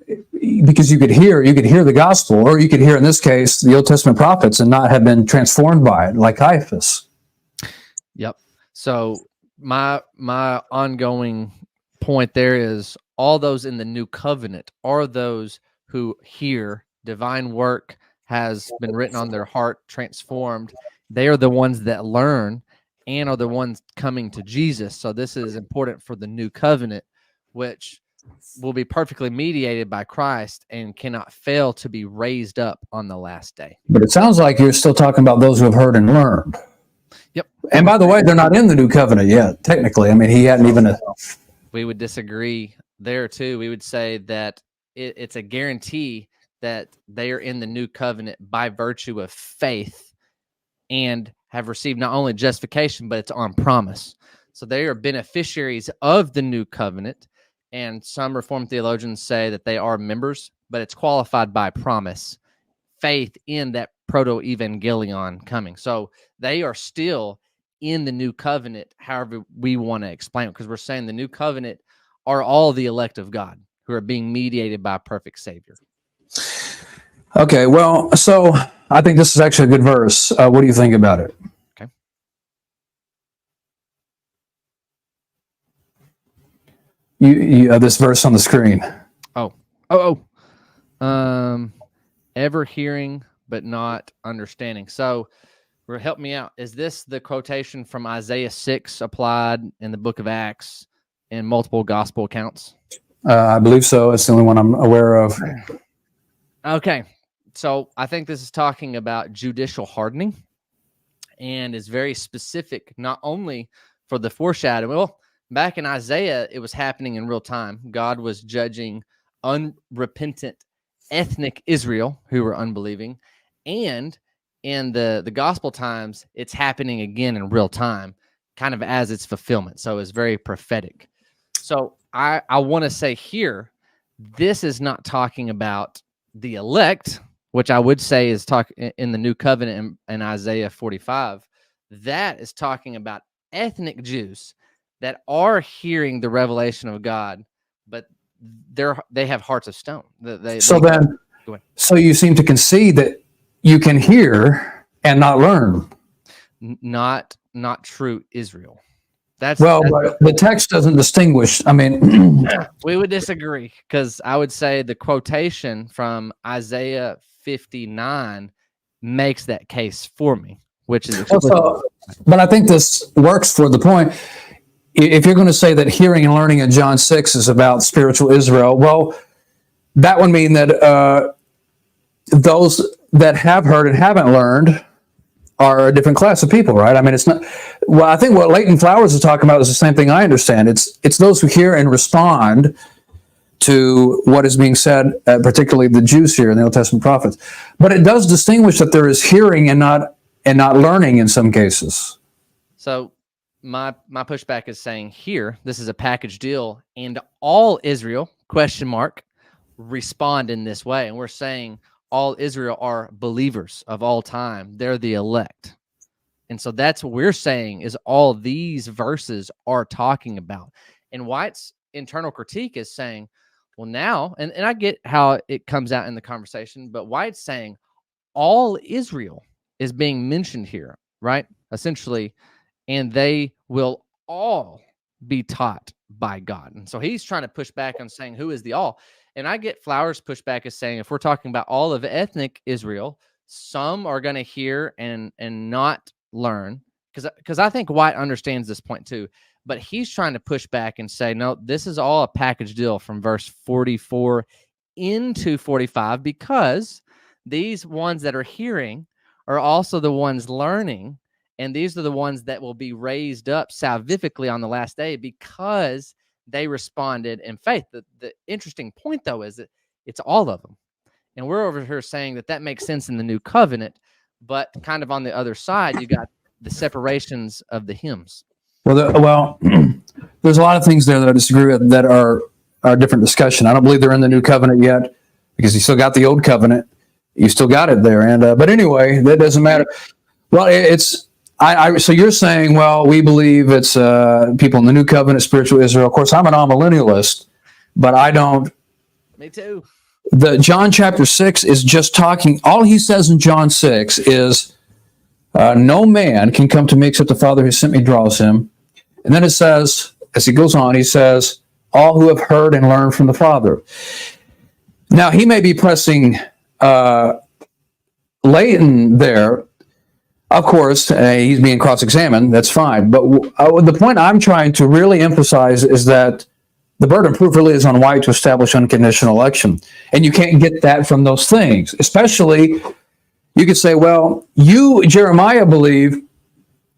because you could hear the gospel, or you could hear, in this case, the Old Testament prophets, and not have been transformed by it, like Caiaphas. Yep. So my ongoing point there is all those in the new covenant are those who hear divine work has been written on their heart, transformed. They are the ones that learn and are the ones coming to Jesus. So this is important for the new covenant, which will be perfectly mediated by Christ and cannot fail to be raised up on the last day. But it sounds like you're still talking about those who have heard and learned. Yep. And by the way, they're not in the new covenant yet, technically. I mean, he hadn't even... We would disagree there too. We would say that it's a guarantee that they are in the new covenant by virtue of faith and have received not only justification, but it's on promise. So they are beneficiaries of the new covenant. And some Reformed theologians say that they are members, but it's qualified by promise, faith in that proto-evangelion coming. So they are still in the new covenant, however we want to explain it, because we're saying the new covenant are all the elect of God who are being mediated by a perfect Savior. Okay, well, so I think this is actually a good verse. What do you think about it? Okay. You this verse on the screen. Ever hearing but not understanding. So, help me out. Is this the quotation from Isaiah 6 applied in the book of Acts in multiple gospel accounts? I believe so. It's the only one I'm aware of. Okay. So I think this is talking about judicial hardening and is very specific, not only for the foreshadowing. Well, back in Isaiah, it was happening in real time. God was judging unrepentant ethnic Israel who were unbelieving. And in the gospel times, it's happening again in real time, kind of as its fulfillment. So it's very prophetic. So I want to say here, this is not talking about the elect, which I would say is talking in the new covenant in Isaiah 45. That is talking about ethnic Jews that are hearing the revelation of God, but they have hearts of stone. So you seem to concede that you can hear and not learn. Not true Israel. But the text doesn't distinguish. I mean, we would disagree, because I would say the quotation from Isaiah 59 makes that case for me, which is but I think this works for the point. If you're going to say that hearing and learning in John 6 is about spiritual Israel, well, that would mean that those that have heard and haven't learned are a different class of people, right? I mean, it's not. Well, I think what Leighton Flowers is talking about is the same thing I understand. It's those who hear and respond to what is being said, particularly the Jews here in the Old Testament prophets. But it does distinguish that there is hearing and not learning in some cases. So my pushback is saying here, this is a package deal, and all Israel, ? Respond in this way. And we're saying all Israel are believers of all time. They're the elect. And so that's what we're saying is all these verses are talking about. And White's internal critique is saying, well, now, and I get how it comes out in the conversation, but White's saying all Israel is being mentioned here, right? Essentially, and they will all be taught by God. And so he's trying to push back on saying who is the all. And I get Flowers' pushback as saying if we're talking about all of ethnic Israel, some are going to hear and not learn, because I think White understands this point too. But he's trying to push back and say, no, this is all a package deal from verse 44 into 45, because these ones that are hearing are also the ones learning, and these are the ones that will be raised up salvifically on the last day because they responded in faith. The interesting point, though, is that it's all of them. And we're over here saying that makes sense in the new covenant, but kind of on the other side, you got the separations of the hymns. Well, there's a lot of things there that I disagree with that are a different discussion. I don't believe they're in the new covenant yet because you still got the old covenant. You still got it there. And but anyway, that doesn't matter. Well, it's so you're saying, well, we believe it's people in the new covenant, spiritual Israel. Of course, I'm an amillennialist, but I don't. Me too. The John chapter 6 is just talking. All he says in John 6 is, no man can come to me except the Father who sent me draws him. And then it says, as he goes on, he says, all who have heard and learned from the Father. Now, he may be pressing Leighton there. Of course, he's being cross-examined. That's fine. But the point I'm trying to really emphasize is that the burden of proof really is on White to establish unconditional election. And you can't get that from those things. Especially, you could say, well, you, Jeremiah, believe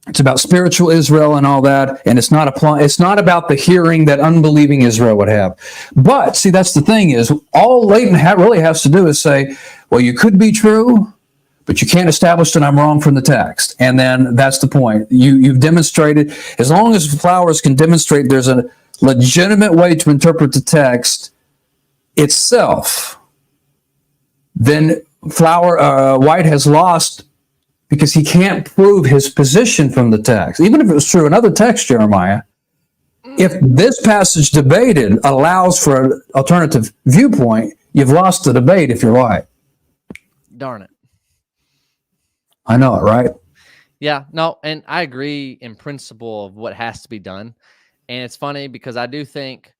it's about spiritual Israel and all that, and it's not about the hearing that unbelieving Israel would have. But, see, that's the thing is, all Leighton really has to do is say, well, you could be true, but you can't establish that I'm wrong from the text. And then that's the point. You've demonstrated, as long as Flowers can demonstrate there's a legitimate way to interpret the text itself, then White has lost because he can't prove his position from the text. Even if it was true in other texts, Jeremiah, if this passage debated allows for an alternative viewpoint, you've lost the debate if you're right. Darn it. I know it, right? Yeah, no, and I agree in principle of what has to be done. And it's funny because I do think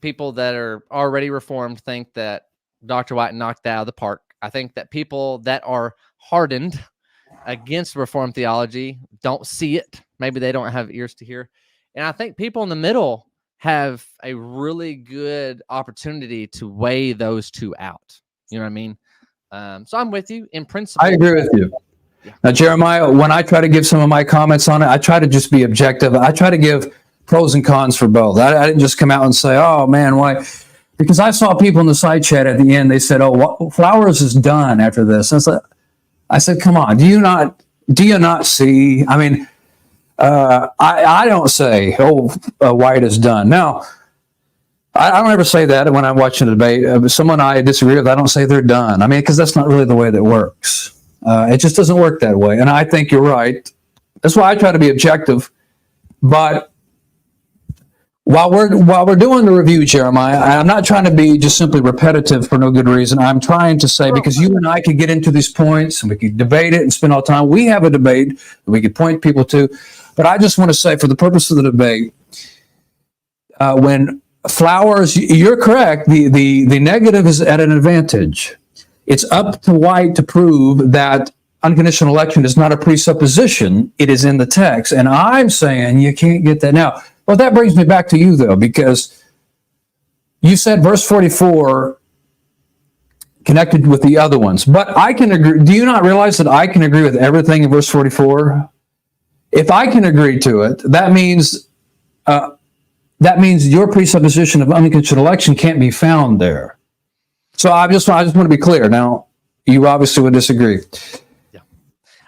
people that are already Reformed think that Dr. White knocked that out of the park. I think that people that are hardened against Reformed theology don't see it. Maybe they don't have ears to hear. And I think people in the middle have a really good opportunity to weigh those two out. You know what I mean? So I'm with you in principle. I agree with you. Yeah. Now, Jeremiah, when I try to give some of my comments on it, I try to just be objective. I try to give pros and cons for both. I didn't just come out and say, oh, man, why? Because I saw people in the side chat at the end, they said, oh, Flowers is done after this. I said, come on, do you not see? I mean, I don't say, White is done. Now, I don't ever say that when I'm watching a debate. Someone I disagree with, I don't say they're done. I mean, because that's not really the way that works. It just doesn't work that way. And I think you're right. That's why I try to be objective. But while we're doing the review, Jeremiah, I'm not trying to be just simply repetitive for no good reason. I'm trying to say, because you and I could get into these points and we could debate it and spend all the time. We have a debate that we could point people to. But I just want to say, for the purpose of the debate, when Flowers, you're correct, the negative is at an advantage. It's up to White to prove that unconditional election is not a presupposition. It is in the text. And I'm saying you can't get that. Now, well, that brings me back to you, though, because you said verse 44 connected with the other ones. But I can agree. Do you not realize that I can agree with everything in verse 44? If I can agree to it, that means your presupposition of unconditional election can't be found there. So I just want to be clear. Now, you obviously would disagree. Yeah.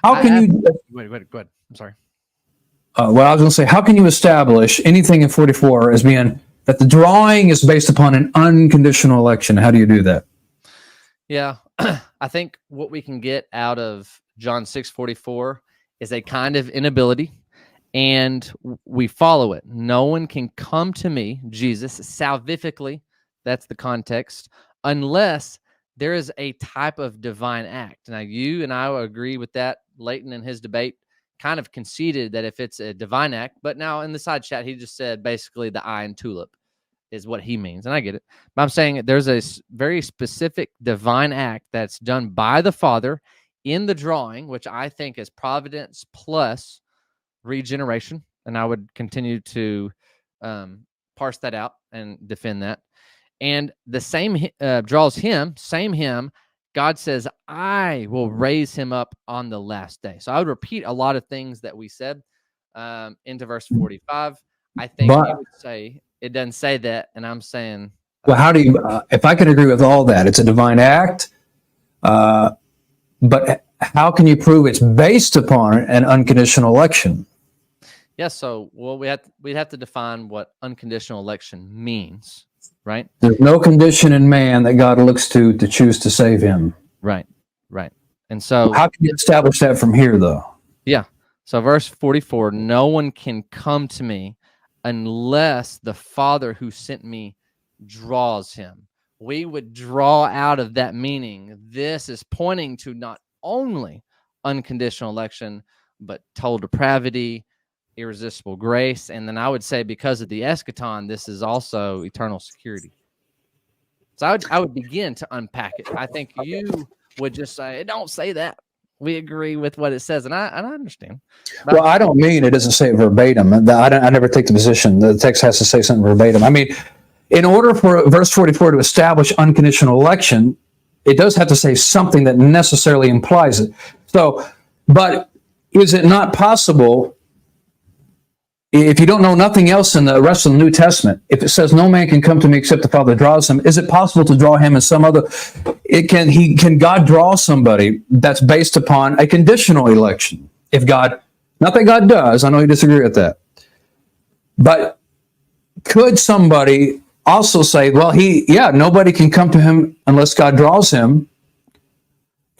How can you? Go ahead. I'm sorry. Well, I was going to say, how can you establish anything in 44 as being that the drawing is based upon an unconditional election? How do you do that? Yeah, I think what we can get out of John 6:44 is a kind of inability, and we follow it. No one can come to me, Jesus, salvifically, that's the context, unless there is a type of divine act. Now, you and I will agree with that. Leighton in his debate kind of conceded that if it's a divine act, but now in the side chat, he just said basically the eye and tulip is what he means. And I get it. But I'm saying there's a very specific divine act that's done by the Father in the drawing, which I think is providence plus regeneration. And I would continue to parse that out and defend that. And the same draws him, same him. God says, I will raise him up on the last day. So I would repeat a lot of things that we said into verse 45. I think he would say, it doesn't say that. And I'm saying, well, how do you, if I could agree with all that, it's a divine act, but how can you prove it's based upon an unconditional election? Yeah, so, well, we'd have to define what unconditional election means. right? There's no condition in man that God looks to choose to save him. Right, right. And so, How can you establish that from here, though? yeah. So verse 44, no one can come to me unless the Father who sent me draws him. We would draw out of that meaning. This is pointing to not only unconditional election, but total depravity, irresistible grace. And then I would say because of the eschaton, this is also eternal security. So I would begin to unpack it. I think you would just say, don't say that. We agree with what it says. And I understand. But Well, I don't mean it doesn't say it verbatim. I never take the position the text has to say something verbatim. I mean, in order for verse 44 to establish unconditional election, it does have to say something that necessarily implies it. So, but is it not possible, if you don't know nothing else in the rest of the New Testament, if it says no man can come to me except the Father draws him, is it possible to draw him in some other? Can God draw somebody that's based upon a conditional election? If God, not that God does, I know you disagree with that, but could somebody also say, well, nobody can come to him unless God draws him,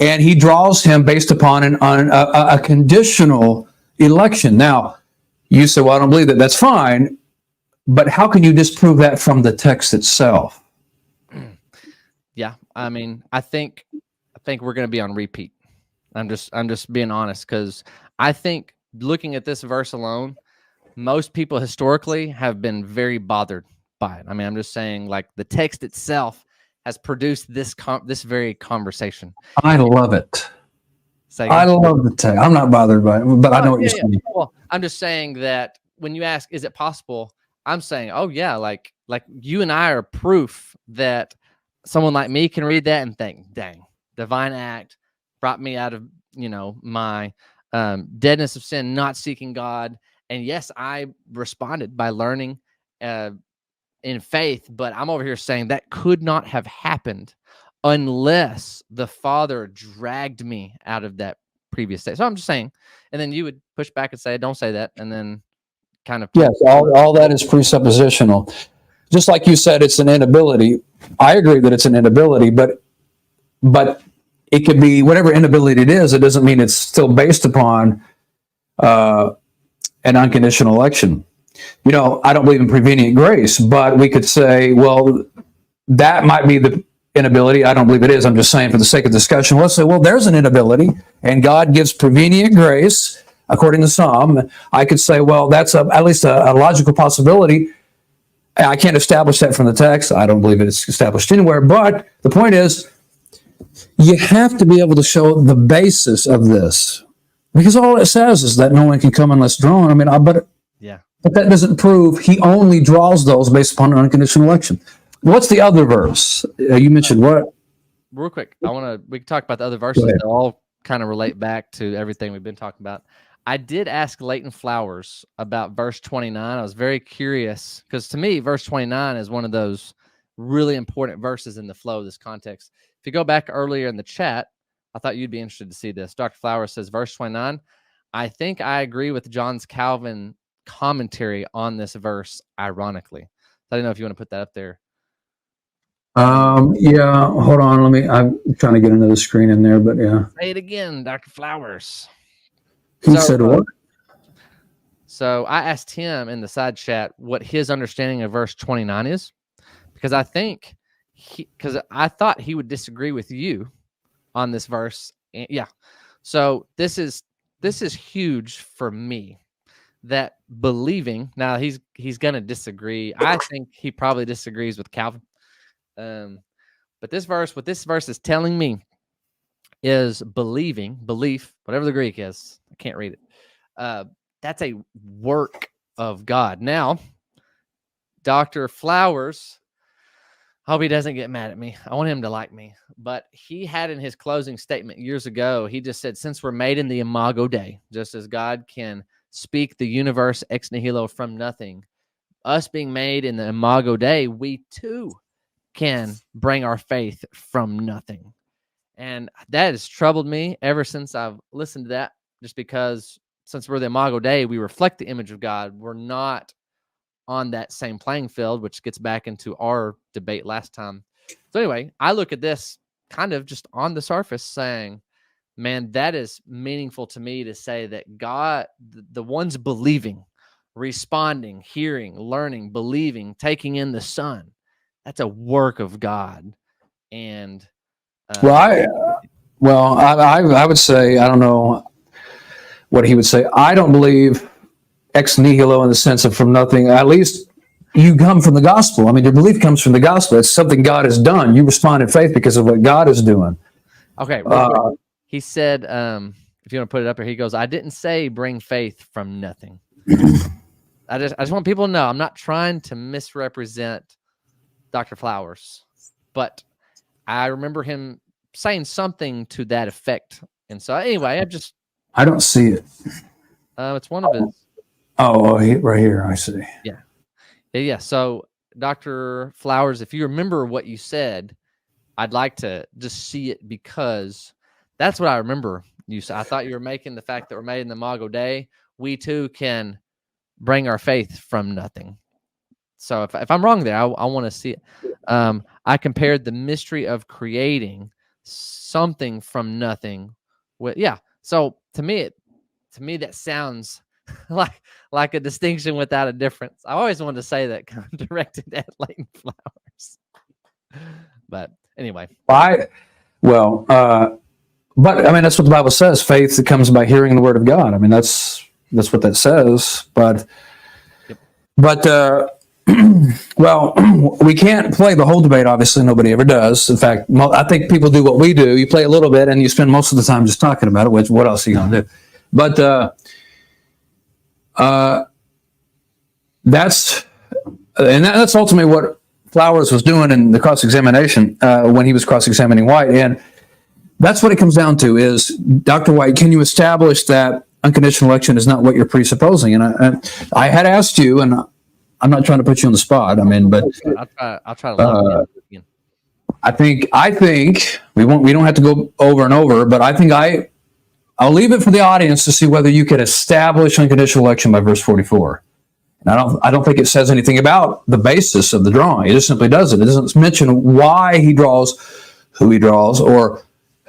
and he draws him based upon a conditional election? Now, you say, well, I don't believe that. That's fine. But how can you disprove that from the text itself? yeah, I mean, I think we're going to be on repeat. I'm just being honest, because I think looking at this verse alone, most people historically have been very bothered by it. I mean, I'm just saying, like, the text itself has produced this very conversation. I love it. I love the text. I'm not bothered by it, but I know what you're saying. Well, I'm just saying that when you ask, is it possible? I'm saying, oh yeah, like you and I are proof that someone like me can read that and think, dang, divine act brought me out of, my deadness of sin, not seeking God. And yes, I responded by learning in faith, but I'm over here saying that could not have happened unless the Father dragged me out of that previous state. So I'm just saying, and then you would push back and say, don't say that. And then kind of. Yes, all that is presuppositional. Just like you said, it's an inability. I agree that it's an inability, but it could be whatever inability it is. It doesn't mean it's still based upon an unconditional election. I don't believe in prevenient grace, but we could say, well, that might be the inability. I don't believe it is. I'm just saying for the sake of discussion, let's say, well, there's an inability and God gives prevenient grace according to Psalm. I could say, well, that's at least a logical possibility. I can't establish that from the text. I don't believe it's established anywhere. But the point is, you have to be able to show the basis of this, because all it says is that no one can come unless drawn. I mean, but that doesn't prove he only draws those based upon an unconditional election. What's the other verse? You mentioned what? Real quick, we can talk about the other verses that all kind of relate back to everything we've been talking about. I did ask Leighton Flowers about verse 29. I was very curious because to me, verse 29 is one of those really important verses in the flow of this context. If you go back earlier in the chat, I thought you'd be interested to see this. Dr. Flowers says, verse 29, I think I agree with John's Calvin commentary on this verse, ironically. I don't know if you want to put that up there. Yeah, hold on. I'm trying to get another screen in there, but yeah. Say it again, Dr. Flowers. He said what? So I asked him in the side chat what his understanding of verse 29 is, because I think because I thought he would disagree with you on this verse. Yeah. So this is huge for me, that believing. Now he's going to disagree. I think he probably disagrees with Calvin. But what this verse is telling me is belief, whatever the Greek is, I can't read it. That's a work of God. Now, Dr. Flowers, I hope he doesn't get mad at me. I want him to like me. But he had in his closing statement years ago, he just said, since we're made in the imago Dei, just as God can speak the universe ex nihilo from nothing, us being made in the imago Dei, we too can bring our faith from nothing. And that has troubled me ever since I've listened to that, just because since we're the imago Dei, we reflect the image of God. We're not on that same playing field, which gets back into our debate last time. So anyway, I look at this kind of just on the surface saying, man, that is meaningful to me to say that God, the ones believing, responding, hearing, learning, believing, taking in the Son, that's a work of God. And I would say, I don't know what he would say. I don't believe ex nihilo in the sense of from nothing. At least you come from the gospel. I mean, your belief comes from the gospel. It's something God has done. You respond in faith because of what God is doing. Okay. Real quick. He said, if you want to put it up here, he goes, I didn't say bring faith from nothing. I just want people to know I'm not trying to misrepresent Dr. Flowers, but I remember him saying something to that effect. And so anyway, I don't see it. It's one of his. Right here. I see. Yeah. So Dr. Flowers, if you remember what you said, I'd like to just see it because that's what I remember you said. I thought you were making the fact that we're made in the Imago Dei. We too can bring our faith from nothing. So if I'm wrong there, I want to see it. I compared the mystery of creating something from nothing with, So to me that sounds like a distinction without a difference. I always wanted to say that, kind of directed at Leighton Flowers. But anyway. But I mean, that's what the Bible says. Faith that comes by hearing the word of God. I mean, that's what that says. But well, we can't play the whole debate. Obviously, nobody ever does. In fact, I think people do what we do. You play a little bit, and you spend most of the time just talking about it. Which, what else are you going to do? But that's ultimately what Flowers was doing in the cross-examination when he was cross-examining White, and that's what it comes down to: is Dr. White, can you establish that unconditional election is not what you're presupposing? And I had asked you, and I'm not trying to put you on the spot. I mean, but I'll try to lock it again. I think we don't have to go over and over, but I think I'll leave it for the audience to see whether you can establish unconditional election by verse 44. And I don't think it says anything about the basis of the drawing. It just simply does it. It doesn't mention why he draws, who he draws, or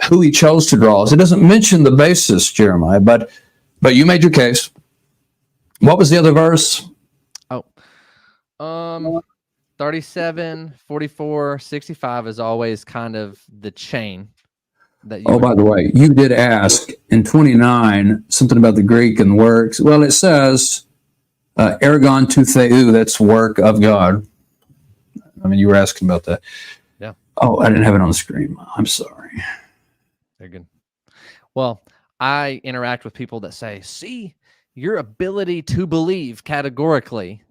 who he chose to draw. It doesn't mention the basis, Jeremiah. But you made your case. What was the other verse? 37, 44, 65 is always kind of the chain that you by the way, you did ask in 29 something about the Greek and works. Well, it says ergon to theou, that's work of God. I mean, you were asking about that. Yeah. Oh, I didn't have it on the screen. I'm sorry. Very good. Well, I interact with people that say, see, your ability to believe categorically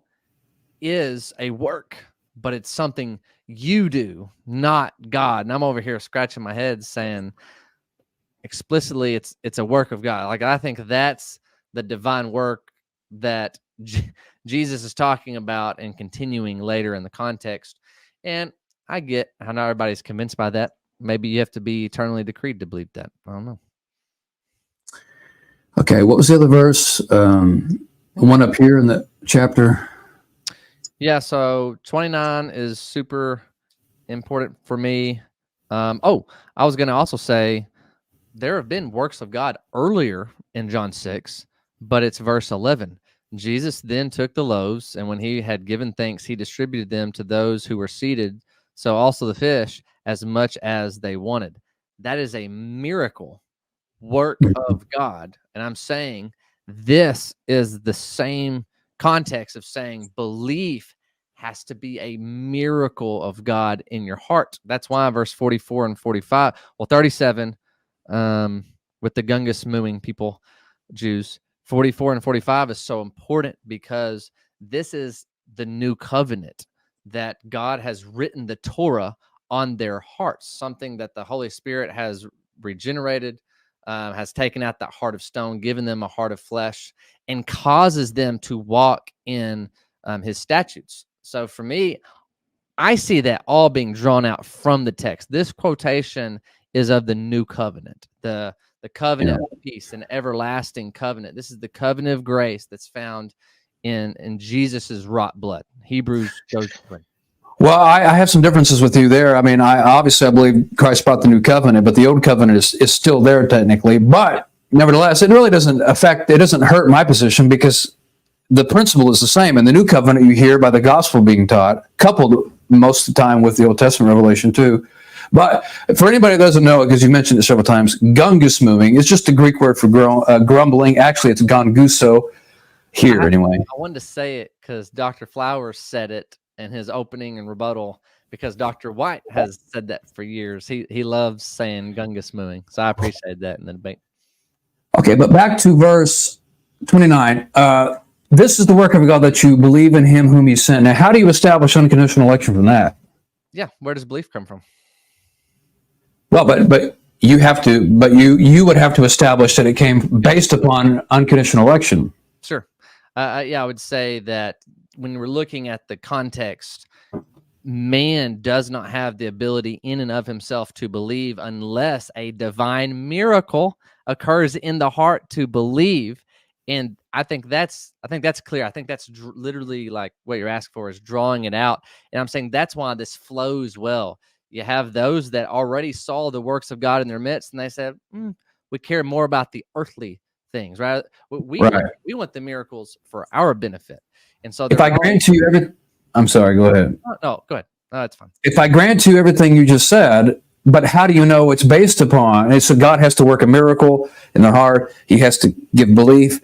is a work, but it's something you do, not God. And I'm over here scratching my head saying explicitly it's a work of God. Like, I think that's the divine work that Jesus is talking about and continuing later in the context. And I get how not everybody's convinced by that. Maybe you have to be eternally decreed to believe that. I don't know. Okay, what was the other verse? The one up here in the chapter. Yeah, so 29 is super important for me. I was going to also say there have been works of God earlier in John 6, but it's verse 11. Jesus then took the loaves, and when he had given thanks, he distributed them to those who were seated, so also the fish, as much as they wanted. That is a miracle work of God. And I'm saying this is the same context of saying belief has to be a miracle of God in your heart. That's why verse 44 and 45, 37, with the Gungus mooing people, Jews, 44 and 45 is so important because this is the new covenant that God has written the Torah on their hearts, something that the Holy Spirit has regenerated, has taken out that heart of stone, given them a heart of flesh, and causes them to walk in his statutes. So for me, I see that all being drawn out from the text. This quotation is of the new covenant, the covenant of peace, an everlasting covenant. This is the covenant of grace that's found in Jesus's wrought blood. Hebrews goes different. Well, I have some differences with you there. I mean, I believe Christ brought the new covenant, but the old covenant is still there technically. But nevertheless, it really doesn't it doesn't hurt my position because the principle is the same. In the new covenant, you hear by the gospel being taught, coupled most of the time with the Old Testament revelation too. But for anybody that doesn't know it, because you mentioned it several times, gungus moving is just a Greek word for grumbling. Actually, it's gonguso here anyway. I wanted to say it because Dr. Flowers said it in his opening and rebuttal, because Dr. White has said that for years. He loves saying gungus mooing. So I appreciate that in the debate. Okay, but back to verse 29. This is the work of God, that you believe in him whom he sent. Now, how do you establish unconditional election from that? Yeah, where does belief come from? Well, but you have to, but you would have to establish that it came based upon unconditional election. Sure. Yeah, I would say that when we're looking at the context, man does not have the ability in and of himself to believe unless a divine miracle occurs in the heart to believe. And I think that's clear. I think that's literally like what you're asking for, is drawing it out. And I'm saying that's why this flows well. You have those that already saw the works of God in their midst, and they said, we care more about the earthly things, right? We want the miracles for our benefit. And so if I grant you everything, I'm sorry, go ahead. No, go ahead. No, that's fine. If I grant you everything you just said, but how do you know it's based upon? And so God has to work a miracle in their heart. He has to give belief.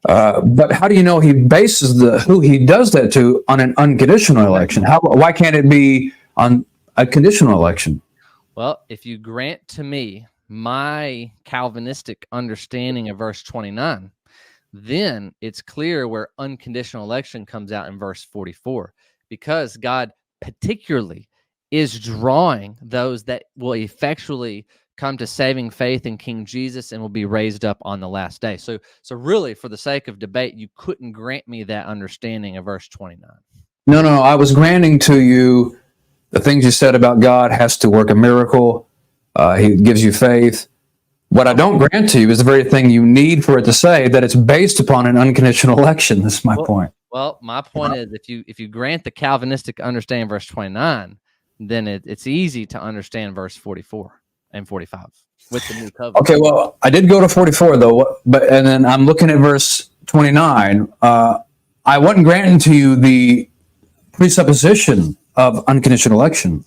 But how do you know he bases who he does that to on an unconditional election? Why can't it be on a conditional election? Well, if you grant to me my Calvinistic understanding of verse 29, then it's clear where unconditional election comes out in verse 44, because God particularly is drawing those that will effectually come to saving faith in King Jesus and will be raised up on the last day. So really, for the sake of debate, you couldn't grant me that understanding of verse 29. No, I was granting to you the things you said about God has to work a miracle. He gives you faith. What I don't grant to you is the very thing you need for it to say that it's based upon an unconditional election. That's my point. Well, my point is, if you grant the Calvinistic understanding verse 29, then it's easy to understand verse 44 and 45 with the new covenant. Okay, well, I did go to 44 though, and then I'm looking at verse 29. I wasn't granting to you the presupposition of unconditional election.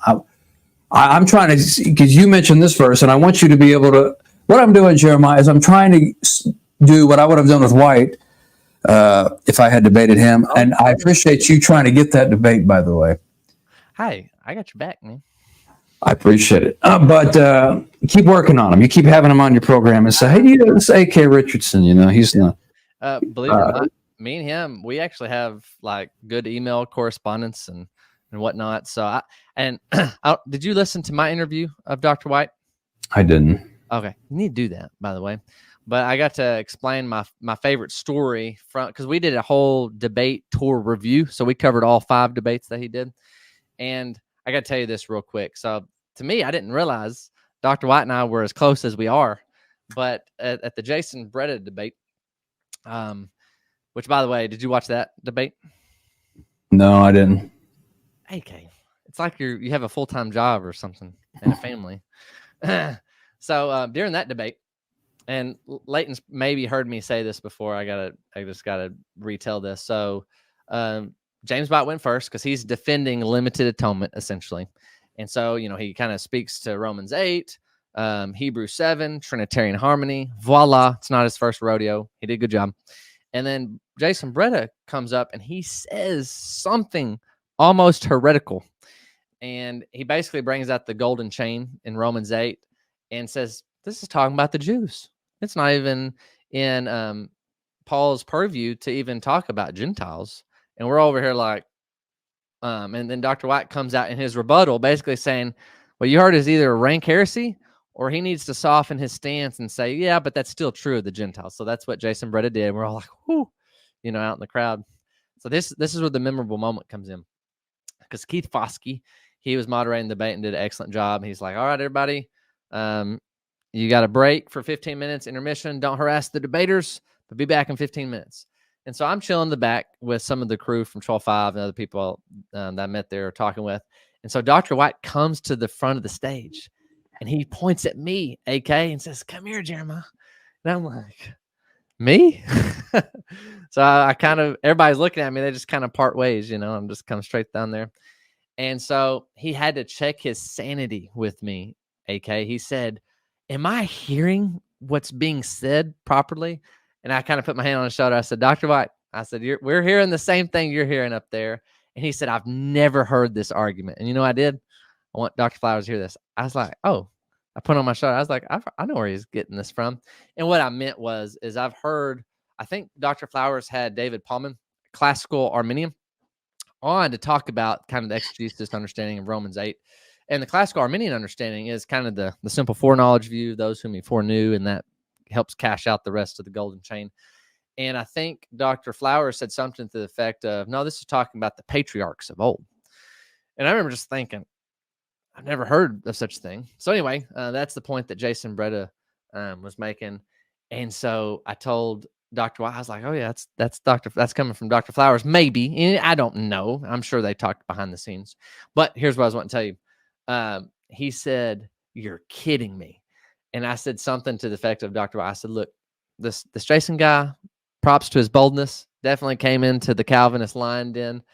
I'm trying to, because you mentioned this verse, and I want you to be able to. What I'm doing, Jeremiah, is I'm trying to do what I would have done with White if I had debated him, and I appreciate you trying to get that debate, by the way. Hey, I got your back, man. I appreciate it. But keep working on him. You keep having him on your program and say, hey, this A.K. Richardson, he's not. Believe it or not, me and him, we actually have like good email correspondence and whatnot. So did you listen to my interview of Dr. White? I didn't. Okay, you need to do that, by the way. But I got to explain my favorite story because we did a whole debate tour review. So we covered all 5 debates that he did. And I got to tell you this real quick. So to me, I didn't realize Dr. White and I were as close as we are. But at the Jason Breda debate, which, by the way, did you watch that debate? No, I didn't. AK, it's like you have a full-time job or something and a family. So during that debate, and Leighton's maybe heard me say this before. I just gotta retell this. So James Bott went first because he's defending limited atonement essentially, and so he kind of speaks to Romans 8, Hebrews 7, Trinitarian harmony. Voila, it's not his first rodeo. He did a good job. And then Jason Breda comes up and he says something almost heretical, and he basically brings out the golden chain in Romans 8 and says this is talking about the Jews. It's not even in Paul's purview to even talk about Gentiles. And we're over here like, and then Dr. White comes out in his rebuttal basically saying, what you heard is either a rank heresy or he needs to soften his stance and say, yeah, but that's still true of the Gentiles. So that's what Jason Breda did. We're all like, whoo, out in the crowd. So this is where the memorable moment comes in. Because Keith Foskey, he was moderating the debate and did an excellent job. He's like, all right, everybody, you got a break for 15 minutes, intermission. Don't harass the debaters, but be back in 15 minutes. And so I'm chilling in the back with some of the crew from 12.5 and other people that I met there talking with. And so Dr. White comes to the front of the stage and he points at me, AK, and says, "Come here, Jeremiah." And I'm like, "Me?" So I kind of, everybody's looking at me. They just kind of part ways, I'm just kind of straight down there. And so he had to check his sanity with me, AK. He said, "Am I hearing what's being said properly?" And I kind of put my hand on his shoulder. I said, "Dr. White," I said, we're hearing the same thing you're hearing up there. And he said, "I've never heard this argument." And I did? I want Dr. Flowers to hear this. I was like, "Oh," I put on my shoulder. I was like, I know where he's getting this from. And what I meant is I've heard, I think Dr. Flowers had David Paulman, classical Arminian, on to talk about kind of the exegesis understanding of Romans 8. And the classical Arminian understanding is kind of the simple foreknowledge view, those whom he foreknew, and that helps cash out the rest of the golden chain. And I think Dr. Flowers said something to the effect of, "No, this is talking about the patriarchs of old." And I remember just thinking, I've never heard of such a thing. So anyway, that's the point that Jason Breda was making. And so I told Dr. White, I was like, "Oh yeah, that's coming from Dr. Flowers, maybe." And I don't know. I'm sure they talked behind the scenes. But here's what I was wanting to tell you. He said, "You're kidding me." And I said something to the effect of Dr. White. I said, "Look, this Jason guy, props to his boldness, definitely came into the Calvinist line then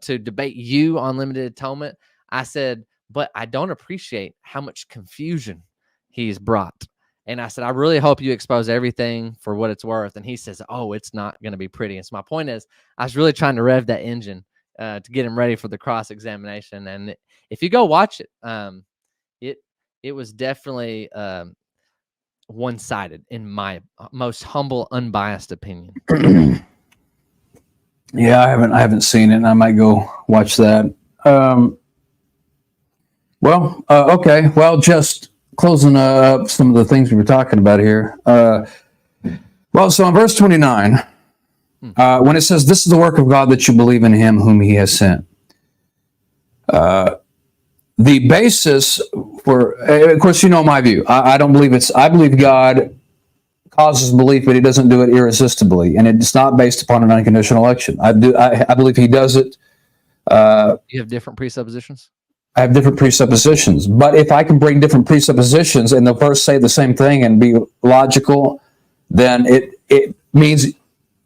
to debate you on limited atonement." I said, "But I don't appreciate how much confusion he's brought." And I said, "I really hope you expose everything for what it's worth." And he says, "Oh, it's not going to be pretty." And so my point is, I was really trying to rev that engine to get him ready for the cross-examination. And if you go watch it, it was definitely one-sided in my most humble, unbiased opinion. Yeah, I haven't seen it, and I might go watch that. Okay. Well, just closing up some of the things we were talking about here. So in verse 29, when it says, "This is the work of God, that you believe in him whom he has sent." The basis for, of course, my view. I don't believe I believe God causes belief, but he doesn't do it irresistibly. And it's not based upon an unconditional election. I believe he does it. You have different presuppositions? I have different presuppositions. But if I can bring different presuppositions and the verse say the same thing and be logical, then it means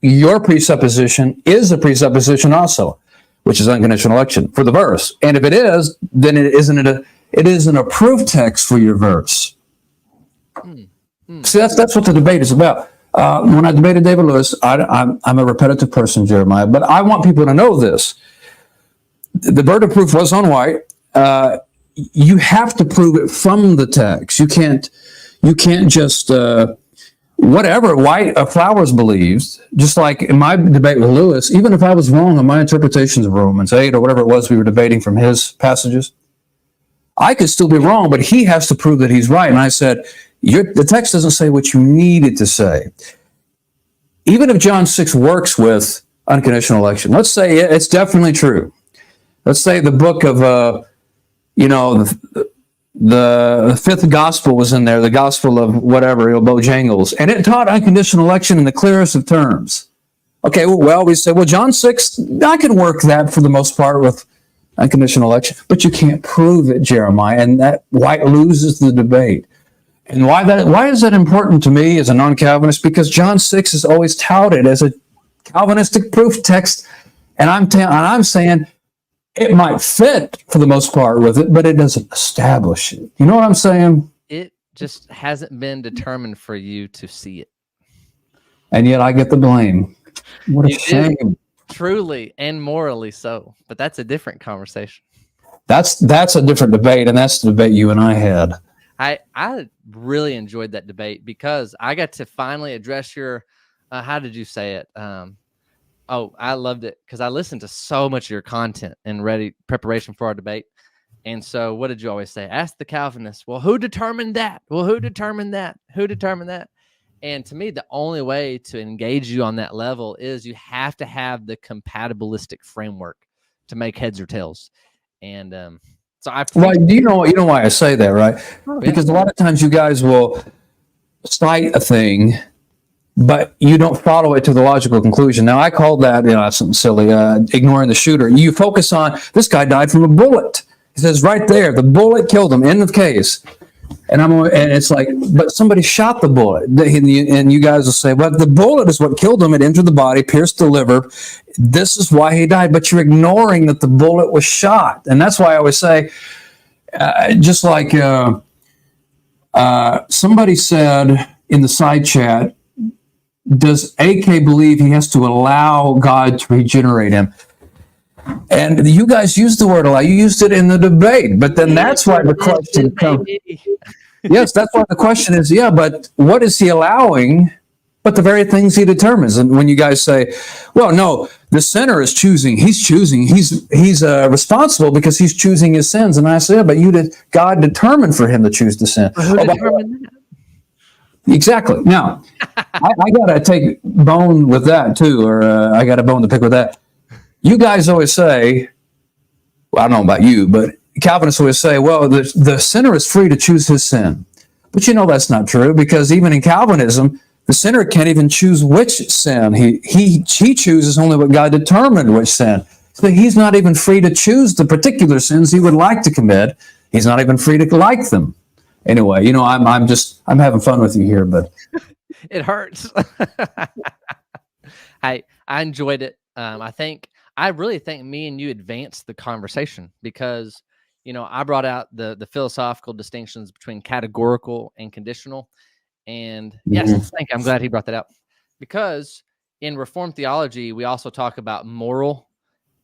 your presupposition is a presupposition also, which is unconditional election for the verse. And if it is, then it isn't a proof text for your verse. See, that's what the debate is about. When I debated David Lewis, I'm a repetitive person, Jeremiah, but I want people to know this. The burden of proof was on White. You have to prove it from the text. You can't just whatever White Flowers believes. Just like in my debate with Lewis, even if I was wrong on my interpretations of Romans 8 or whatever it was we were debating from his passages, I could still be wrong, but he has to prove that he's right. And I said, the text doesn't say what you need it to say. Even if John 6 works with unconditional election, let's say it's definitely true. Let's say the book of, the fifth gospel was in there, the gospel of whatever, Bojangles, and it taught unconditional election in the clearest of terms. Okay, well, we say, John 6, I can work that for the most part with unconditional election, but you can't prove it, Jeremiah, and that White loses the debate. And why is that important to me as a non-Calvinist? Because John 6 is always touted as a Calvinistic proof text, and I'm saying it might fit for the most part with it, but it doesn't establish it. You know what I'm saying? It just hasn't been determined for you to see it. And yet I get the blame. What a shame. Truly and morally so. But that's a different conversation. That's a different debate, and that's the debate you and I had. I really enjoyed that debate because I got to finally address your, how did you say it? I loved it because I listened to so much of your content in preparation for our debate. And so what did you always say? Ask the Calvinists. Well, who determined that? Well, who determined that? Who determined that? And to me, the only way to engage you on that level is you have to have the compatibilistic framework to make heads or tails. And so you know why I say that, right? Oh, yeah. Because a lot of times you guys will cite a thing but you don't follow it to the logical conclusion. Now, I called that, that's something silly, ignoring the shooter. You focus on, this guy died from a bullet. It says right there, the bullet killed him, end of case. And it's like, but somebody shot the bullet. And you guys will say, well, the bullet is what killed him. It entered the body, pierced the liver. This is why he died. But you're ignoring that the bullet was shot. And that's why I always say, just like somebody said in the side chat, does AK believe he has to allow God to regenerate him? And you guys used the word allow. You used it in the debate, but then that's why the question comes. Yes, that's why the question is, but what is he allowing? But the very things he determines. And when you guys say, well, no, the sinner is choosing. He's choosing. He's responsible because he's choosing his sins. And I say, but God determined for him to choose to sin. Who determined that? Exactly. Now, I got to take bone with that too, or I got a bone to pick with that. You guys always say, well, I don't know about you, but Calvinists always say, well, the sinner is free to choose his sin. But that's not true, because even in Calvinism, the sinner can't even choose which sin. He chooses only what God determined which sin. So he's not even free to choose the particular sins he would like to commit. He's not even free to like them. Anyway, I'm having fun with you here, but it hurts. I enjoyed it. I really think me and you advanced the conversation because, I brought out the philosophical distinctions between categorical and conditional. And yes, I'm glad he brought that up, because in Reformed theology, we also talk about moral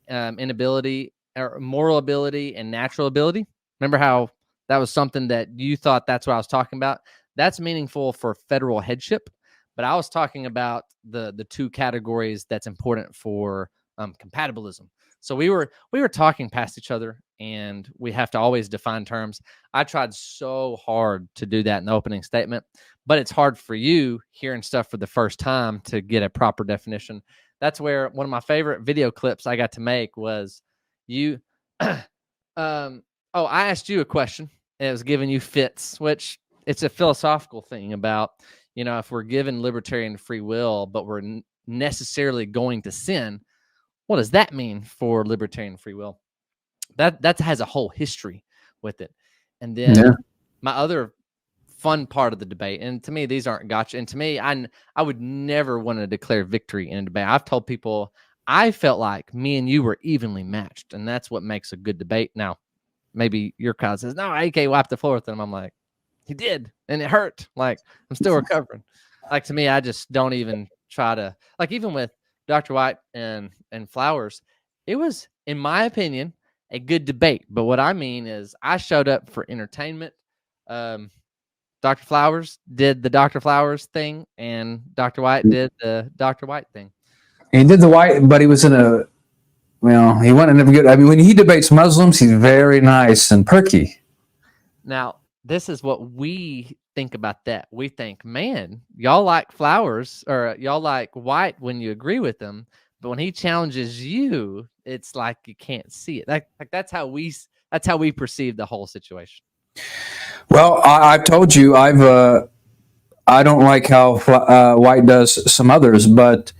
ability and natural ability. Remember how that was something that you thought that's what I was talking about? That's meaningful for federal headship, but I was talking about the two categories that's important for compatibilism. So we were talking past each other, and we have to always define terms. I tried so hard to do that in the opening statement, but it's hard for you hearing stuff for the first time to get a proper definition. That's where one of my favorite video clips I got to make was you. I asked you a question, and it was giving you fits, which it's a philosophical thing about, if we're given libertarian free will, but we're necessarily going to sin, what does that mean for libertarian free will? That has a whole history with it. And then my other fun part of the debate, and to me, these aren't gotcha. And to me, I would never want to declare victory in a debate. I've told people I felt like me and you were evenly matched, and that's what makes a good debate. Now, maybe your crowd says, no, AK wiped the floor with him. I'm like, he did, and it hurt. Like, I'm still recovering. Like, to me, I just don't even try to, like, even with Dr. White and Flowers, it was, in my opinion, a good debate. But what I mean is I showed up for entertainment. Dr. Flowers did the Dr. Flowers thing, and Dr. White did the Dr. White thing. He did the White, but he was he wasn't never good. I mean, when he debates Muslims, he's very nice and perky. Now, this is what we think about that. We think, man, y'all like Flowers, or y'all like White when you agree with them, but when he challenges you, it's like you can't see it. That's how we perceive the whole situation. Well, I've told you I don't like how White does some others, but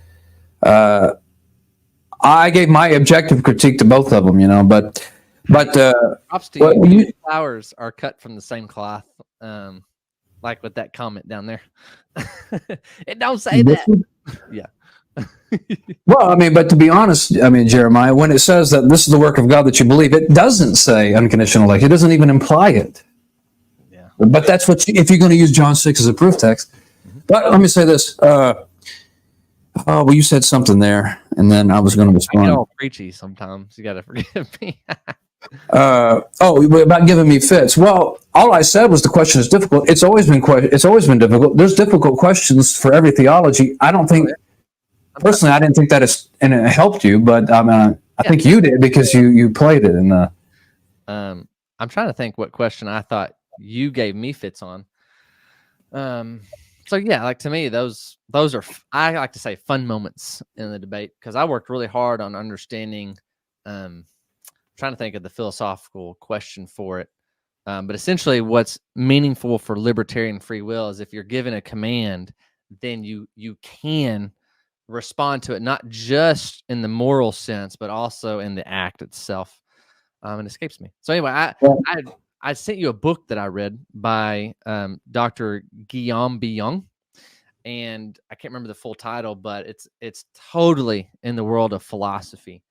I gave my objective critique to both of them, But props to you. Flowers are cut from the same cloth, like with that comment down there. It don't say that. Yeah. Well, but to be honest, Jeremiah, when it says that this is the work of God that you believe, it doesn't say unconditional election. It doesn't even imply it. Yeah. But that's what if you're going to use John 6 as a proof text. But let me say this. You said something there, and then I was going to respond. I get all preachy sometimes. You got to forgive me. About giving me fits. Well, all I said was the question is difficult. It's always been difficult. There's difficult questions for every theology. I don't think, personally, I didn't think that and it helped you, but I think you did because you played it. And I'm trying to think what question I thought you gave me fits on. So yeah, like to me, those are, I like to say, fun moments in the debate, because I worked really hard on understanding, trying to think of the philosophical question for it. But essentially what's meaningful for libertarian free will is if you're given a command then you can respond to it, not just in the moral sense, but also in the act itself. It escapes me. So anyway, I sent you a book that I read by Dr. Guillaume Bion, and I can't remember the full title, but it's totally in the world of philosophy.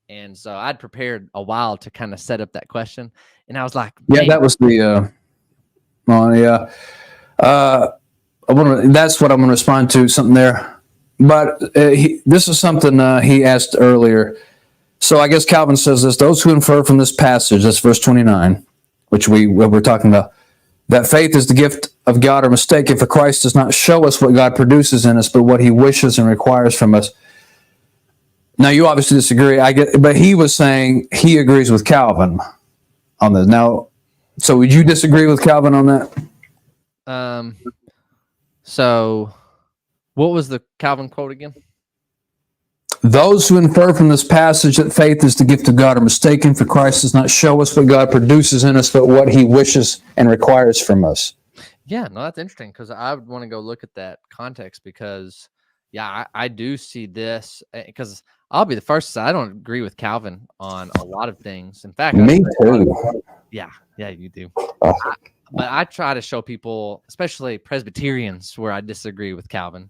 And so I'd prepared a while to kind of set up that question, and I was like, Yeah, that was the that's what I'm going to respond to, something there. But this is something he asked earlier. So I guess Calvin says this: those who infer from this passage, that's verse 29, which we're talking about, that faith is the gift of God, are mistaken, for Christ does not show us what God produces in us, but what he wishes and requires from us. Now, you obviously disagree, but he was saying he agrees with Calvin on this. Now, so would you disagree with Calvin on that? So what was the Calvin quote again? Those who infer from this passage that faith is the gift of God are mistaken, for Christ does not show us what God produces in us, but what he wishes and requires from us. Yeah, no, that's interesting, because I would want to go look at that context, because, yeah, I do see this, because I'll be the first to say I don't agree with Calvin on a lot of things. In fact, Me too. Yeah, you do. But I try to show people, especially Presbyterians, where I disagree with Calvin.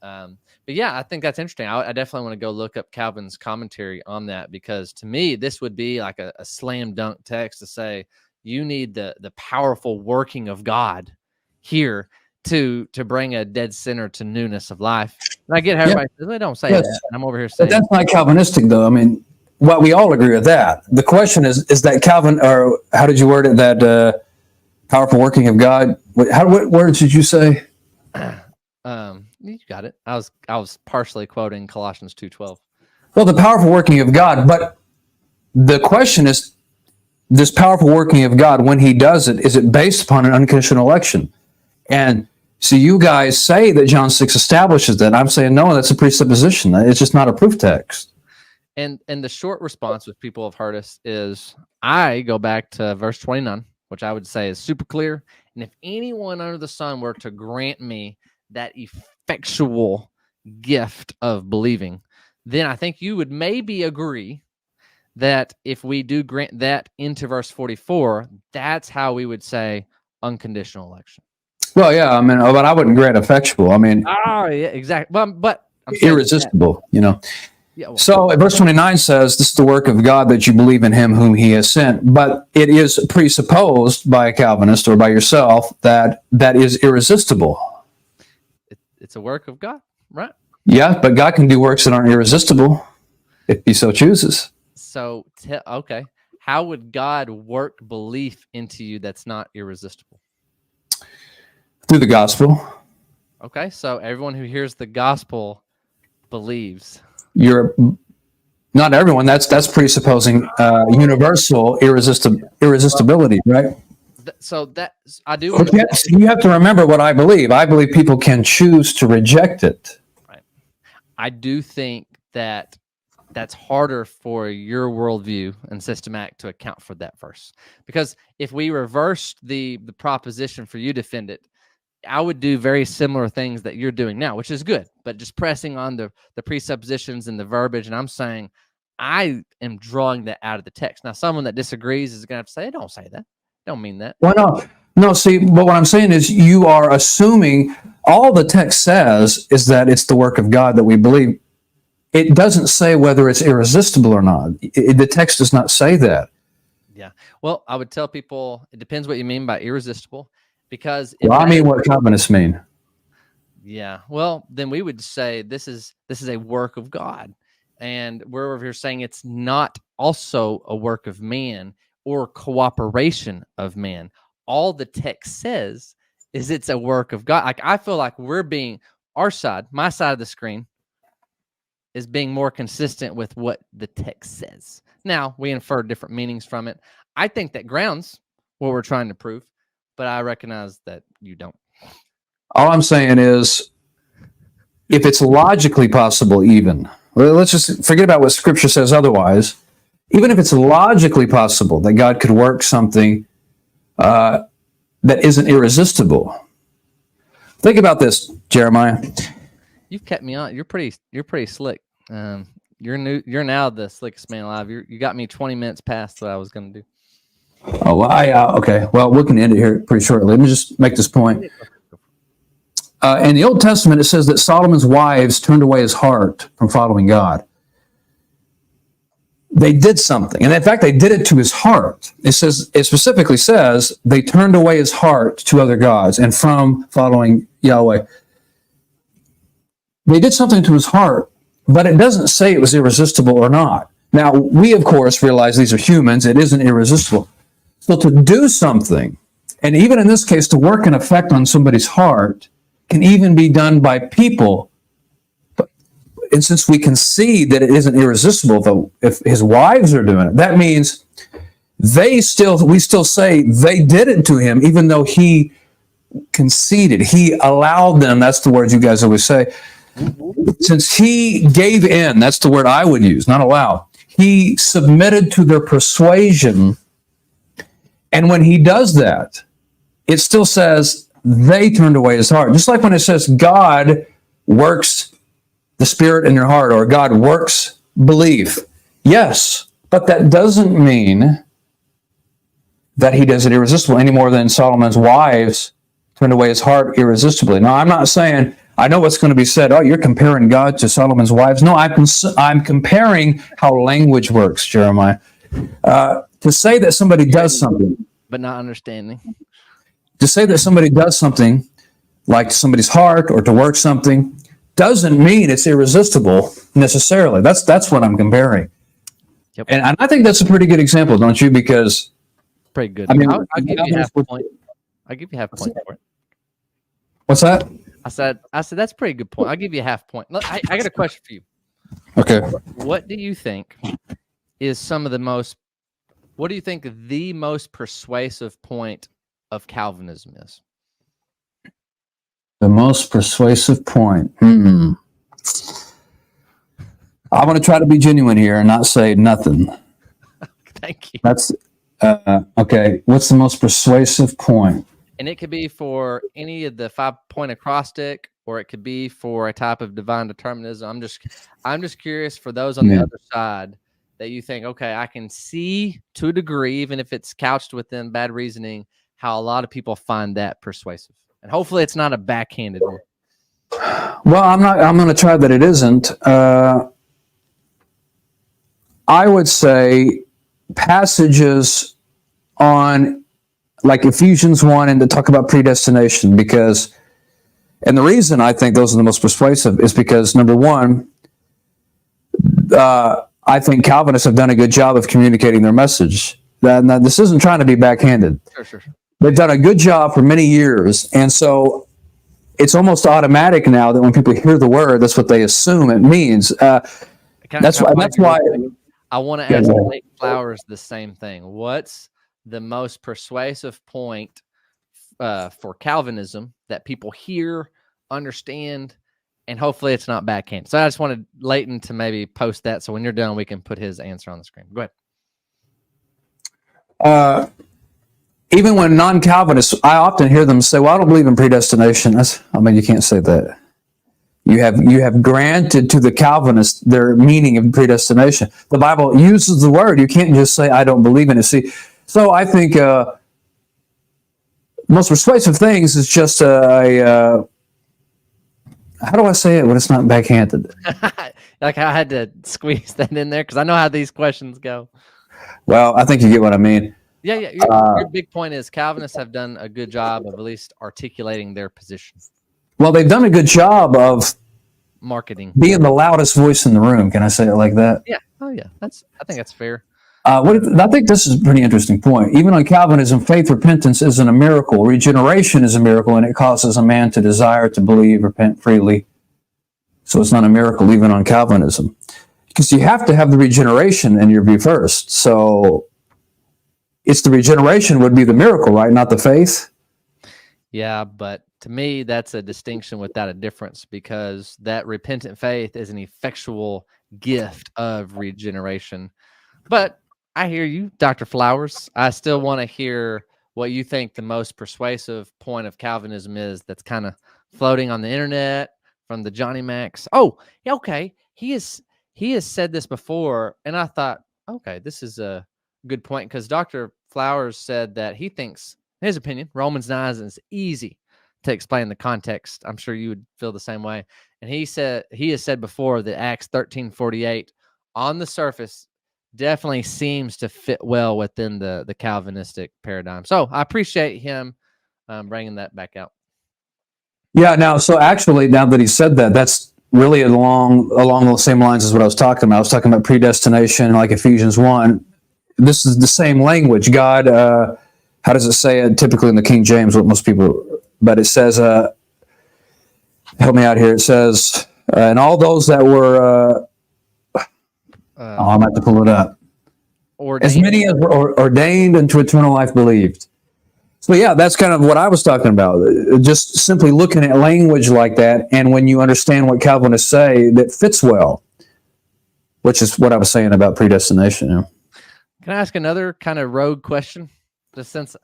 But yeah, I think that's interesting. I definitely want to go look up Calvin's commentary on that, because to me, this would be like a slam dunk text to say you need the powerful working of God here to bring a dead sinner to newness of life. And I get how everybody says, they don't say that. And I'm over here saying, but that's not Calvinistic, though. I mean, well, we all agree with that. The question is that Calvin, or how did you word it? That powerful working of God. What words did you say? You got it. I was partially quoting Colossians 2:12. Well, the powerful working of God, but the question is, this powerful working of God, when he does it, is it based upon an unconditional election? And so you guys say that John 6 establishes that. I'm saying, no, that's a presupposition. It's just not a proof text. And the short response with people have heard us is, I go back to verse 29, which I would say is super clear. And if anyone under the sun were to grant me that effectual gift of believing, then I think you would maybe agree that if we do grant that into verse 44, that's how we would say unconditional election. Well, yeah, I mean, but I wouldn't grant effectual. I mean, yeah, exactly. But I'm irresistible, Yeah, well, so verse 29 says, this is the work of God that you believe in him whom he has sent. But it is presupposed by a Calvinist or by yourself that is irresistible. It's a work of God, right? Yeah, but God can do works that aren't irresistible if he so chooses. So, okay. How would God work belief into you that's not irresistible? Through the gospel. Okay, so everyone who hears the gospel believes. Not everyone. That's presupposing universal irresistibility, right? So that I do. But you have to remember what I believe. I believe people can choose to reject it. Right. I do think that's harder for your worldview and systematic to account for that verse, because if we reversed the proposition for you to defend it, I would do very similar things that you're doing now, which is good, but just pressing on the presuppositions and the verbiage. And I'm saying I am drawing that out of the text. Now, someone that disagrees is going to have to say, don't say that. Don't mean that. Why not? No, see, but what I'm saying is you are assuming all the text says is that it's the work of God that we believe. It doesn't say whether it's irresistible or not. The text does not say that. Yeah. Well, I would tell people it depends what you mean by irresistible, because I mean what Calvinists mean. Yeah. Well, then we would say this is a work of God, and we're over here saying it's not also a work of man or cooperation of man. All the text says is it's a work of God. Like, I feel like we're being, our side, my side of the screen, is being more consistent with what the text says. Now, we infer different meanings from it. I think that grounds what we're trying to prove, but I recognize that you don't. All I'm saying is, if it's logically possible, even, let's just forget about what Scripture says otherwise. Even if it's logically possible that God could work something that isn't irresistible, Think about this, Jeremiah. You've kept me on. You're pretty slick. You're new. You're now the slickest man alive. You got me 20 minutes past what I was going to do. Oh, well, okay. Well, we can end it here pretty shortly. Let me just make this point. In the Old Testament, it says that Solomon's wives turned away his heart from following God. They did something, and in fact, they did it to his heart. It specifically says they turned away his heart to other gods and from following Yahweh. They did something to his heart, but it doesn't say it was irresistible or not. Now, we, of course, realize these are humans. It isn't irresistible. So to do something, and even in this case, to work an effect on somebody's heart, can even be done by people. And since we can see that it isn't irresistible, though, if his wives are doing it, that means we still say they did it to him, even though he conceded. He allowed them. That's the word you guys always say. Since he gave in, that's the word I would use, not allow. He submitted to their persuasion. And when he does that, it still says they turned away his heart. Just like when it says God works the spirit in your heart, or God works belief. Yes, but that doesn't mean that he does it irresistible any more than Solomon's wives turned away his heart irresistibly. Now, I'm not saying, I know what's going to be said, oh, you're comparing God to Solomon's wives. No, I'm comparing how language works, Jeremiah. To say that somebody does something, but not understanding. To say that somebody does something like somebody's heart or to work something doesn't mean it's irresistible necessarily. That's what I'm comparing. Yep. And I think that's a pretty good example, don't you? Because pretty good. I mean, I'll give you half a point. I'll give you half a point for it. What's that? I said that's a pretty good point. I'll give you a half point. Look, I got a question for you. Okay. What do you think is what do you think the most persuasive point of Calvinism is? The most persuasive point. I want to try to be genuine here and not say nothing. Thank you. That's okay. What's the most persuasive point? And it could be for any of the 5-point acrostic, or it could be for a type of divine determinism. I'm just curious for those on the other side that you think, okay, I can see to a degree, even if it's couched within bad reasoning, how a lot of people find that persuasive. And hopefully it's not a backhanded one. Well, I'm going to try that it isn't. I would say passages on like Ephesians 1 and to talk about predestination, and the reason I think those are the most persuasive is because, number one, I think Calvinists have done a good job of communicating their message. Now, this isn't trying to be backhanded. Sure. They've done a good job for many years, and so it's almost automatic now that when people hear the word, that's what they assume it means. That's why I want to ask Leighton Flowers the same thing. What's the most persuasive point for Calvinism that people hear, understand, and hopefully it's not backhand? So I just wanted Leighton to maybe post that, so when you're done, we can put his answer on the screen. Go ahead. Even when non-Calvinists, I often hear them say, well, I don't believe in predestination. You can't say that. You have granted to the Calvinists their meaning of predestination. The Bible uses the word. You can't just say, I don't believe in it. See, so I think the most persuasive things is just how do I say it when it's not backhanded? Like I had to squeeze that in there because I know how these questions go. Well, I think you get what I mean. Yeah. Your big point is Calvinists have done a good job of at least articulating their position. Well, they've done a good job of marketing, being the loudest voice in the room. Can I say it like that? Yeah. Oh, yeah. I think that's fair. I think this is a pretty interesting point. Even on Calvinism, faith repentance isn't a miracle. Regeneration is a miracle, and it causes a man to desire to believe, repent freely. So it's not a miracle even on Calvinism. Because you have to have the regeneration in your view first. So it's the regeneration would be the miracle, right? Not the faith. Yeah, but to me, that's a distinction without a difference, because that repentant faith is an effectual gift of regeneration. But I hear you, Dr. Flowers. I still want to hear what you think the most persuasive point of Calvinism is that's kind of floating on the internet from the Johnny Macs. Oh, yeah, okay. He has said this before, and I thought, okay, this is a good point, because Dr. Flowers said that he thinks, in his opinion, Romans 9 is easy to explain the context. I'm sure you would feel the same way. And he has said before that Acts 13:48 on the surface definitely seems to fit well within the Calvinistic paradigm. So I appreciate him bringing that back out. Yeah. Now, so actually, now that he said that, that's really along the same lines as what I was talking about. I was talking about predestination, like Ephesians 1. This is the same language. God, how does it say it? Typically in the King James, what most people, but it says, help me out here. It says, and all those that were, I'm going to have to pull it up. As many as were ordained unto eternal life believed. So yeah, that's kind of what I was talking about. Just simply looking at language like that, and when you understand what Calvinists say, that fits well, which is what I was saying about predestination. Can I ask another kind of rogue question? Just since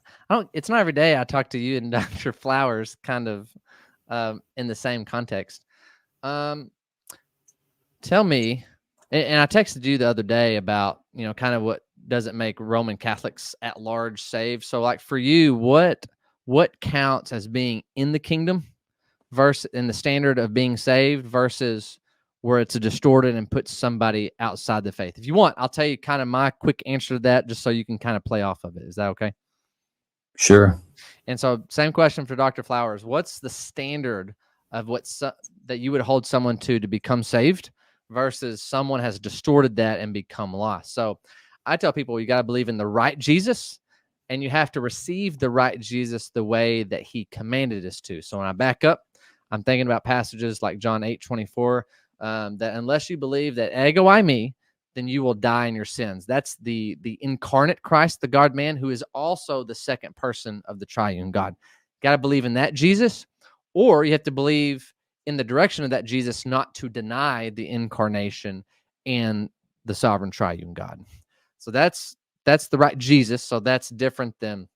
it's not every day I talk to you and Dr. Flowers kind of in the same context. Tell me, and I texted you the other day about, kind of what doesn't make Roman Catholics at large saved. So like for you, what counts as being in the kingdom versus in the standard of being saved versus where it's distorted and puts somebody outside the faith? If you want, I'll tell you kind of my quick answer to that, just so you can kind of play off of it. Is that okay? Sure. And so same question for Dr. Flowers. What's the standard of that you would hold someone to become saved versus someone has distorted that and become lost? So I tell people you got to believe in the right Jesus, and you have to receive the right Jesus the way that he commanded us to. So when I back up, I'm thinking about passages like John 8:24, that unless you believe that ego I me, then you will die in your sins. That's the incarnate Christ, the God-man, who is also the second person of the triune God. Got to believe in that Jesus, or you have to believe in the direction of that Jesus, not to deny the incarnation and the sovereign triune God. So that's the right Jesus. So that's different than,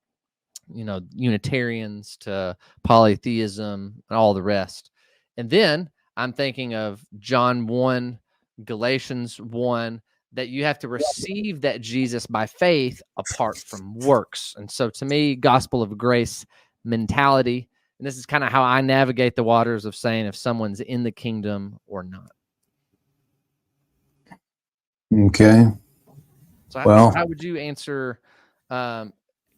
Unitarians to polytheism and all the rest. And then I'm thinking of John 1, Galatians 1, that you have to receive that Jesus by faith apart from works. And so to me, gospel of grace mentality, and this is kind of how I navigate the waters of saying if someone's in the kingdom or not. Okay. So how would you answer, kind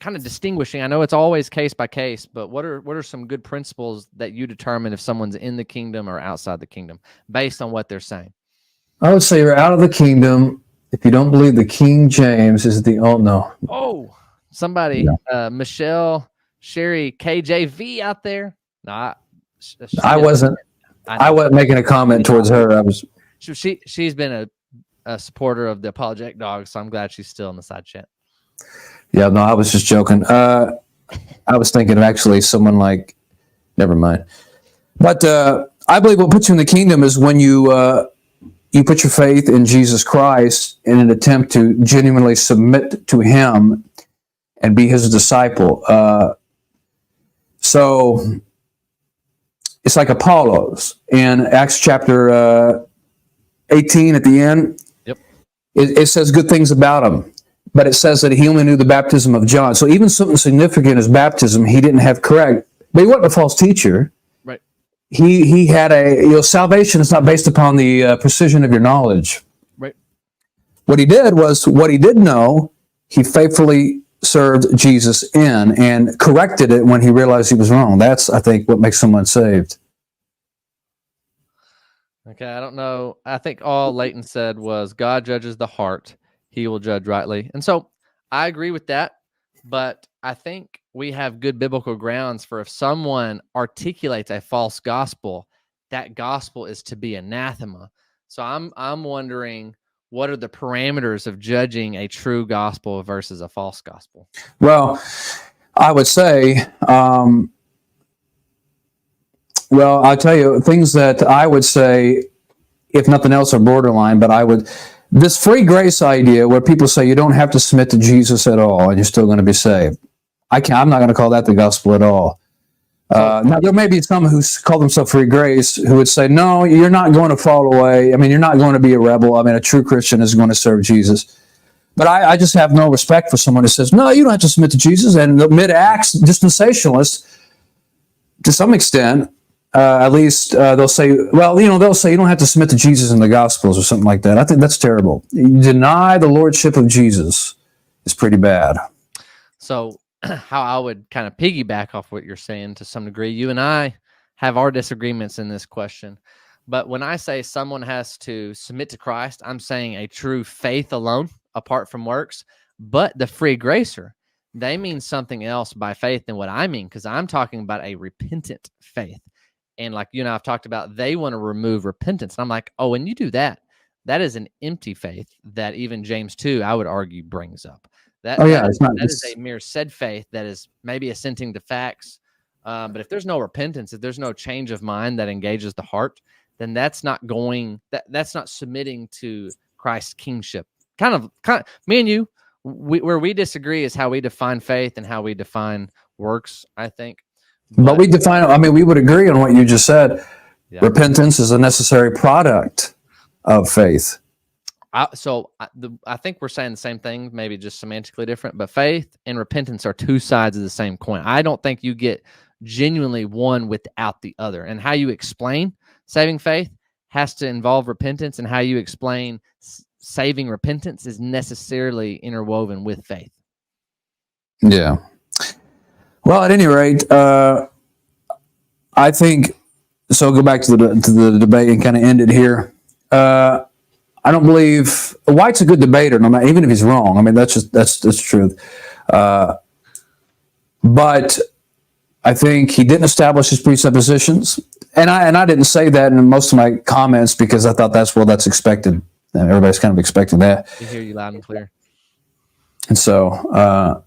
of distinguishing? I know it's always case by case, but what are some good principles that you determine if someone's in the kingdom or outside the kingdom based on what they're saying? I would say you're out of the kingdom if you don't believe the King James is the no. Oh, somebody, Michelle, Sherry, KJV out there. No, I wasn't making a comment towards her. She's been a supporter of the apologetic dog, so I'm glad she's still in the side chat. Yeah, no, I was just joking. I was thinking of actually someone like, never mind. But I believe what puts you in the kingdom is when you put your faith in Jesus Christ in an attempt to genuinely submit to him and be his disciple. So it's like Apollos in Acts chapter 18 at the end. Yep. It says good things about him, but it says that he only knew the baptism of John. So even something significant as baptism, he didn't have correct. But he wasn't a false teacher. Right. He had salvation is not based upon the precision of your knowledge. Right. What he did was, what he did know, he faithfully served Jesus in and corrected it when he realized he was wrong. That's, I think, what makes someone saved. Okay, I don't know. I think all Leighton said was God judges the heart. He will judge rightly. And so I agree with that, but I think we have good biblical grounds for if someone articulates a false gospel, that gospel is to be anathema. So I'm wondering, what are the parameters of judging a true gospel versus a false gospel? Well, I would say, I'll tell you things that I would say, if nothing else, are borderline, but this free grace idea where people say you don't have to submit to Jesus at all and you're still going to be saved. I'm not going to call that the gospel at all. Now, there may be some who call themselves free grace who would say, no, you're not going to fall away. I mean, you're not going to be a rebel. I mean, a true Christian is going to serve Jesus. But I just have no respect for someone who says, no, you don't have to submit to Jesus. And the mid-Acts dispensationalists, to some extent, at least they'll say, well, they'll say you don't have to submit to Jesus in the Gospels or something like that. I think that's terrible. You deny the lordship of Jesus is pretty bad. So how I would kind of piggyback off what you're saying to some degree, you and I have our disagreements in this question. But when I say someone has to submit to Christ, I'm saying a true faith alone, apart from works. But the free gracer, they mean something else by faith than what I mean, because I'm talking about a repentant faith. And like you and I have talked about, they want to remove repentance. And I'm like, oh, when you do that, that is an empty faith that even James 2, I would argue, brings up. That is a mere said faith that is maybe assenting to facts. But if there's no repentance, if there's no change of mind that engages the heart, then that's not submitting to Christ's kingship. Kind of me and you, where we disagree is how we define faith and how we define works, I think. But we we would agree on what you just said. Yeah. Repentance is a necessary product of faith. I think we're saying the same thing, maybe just semantically different, but faith and repentance are two sides of the same coin. I don't think you get genuinely one without the other. And how you explain saving faith has to involve repentance, and how you explain saving repentance is necessarily interwoven with faith. Yeah. Well, at any rate, I think, so go back to the debate and kind of end it here. I don't believe White's a good debater, no matter, even if he's wrong. I mean, that's the truth. But I think he didn't establish his presuppositions, and I didn't say that in most of my comments because I thought that's expected. Everybody's kind of expecting that. I hear you loud and clear. And so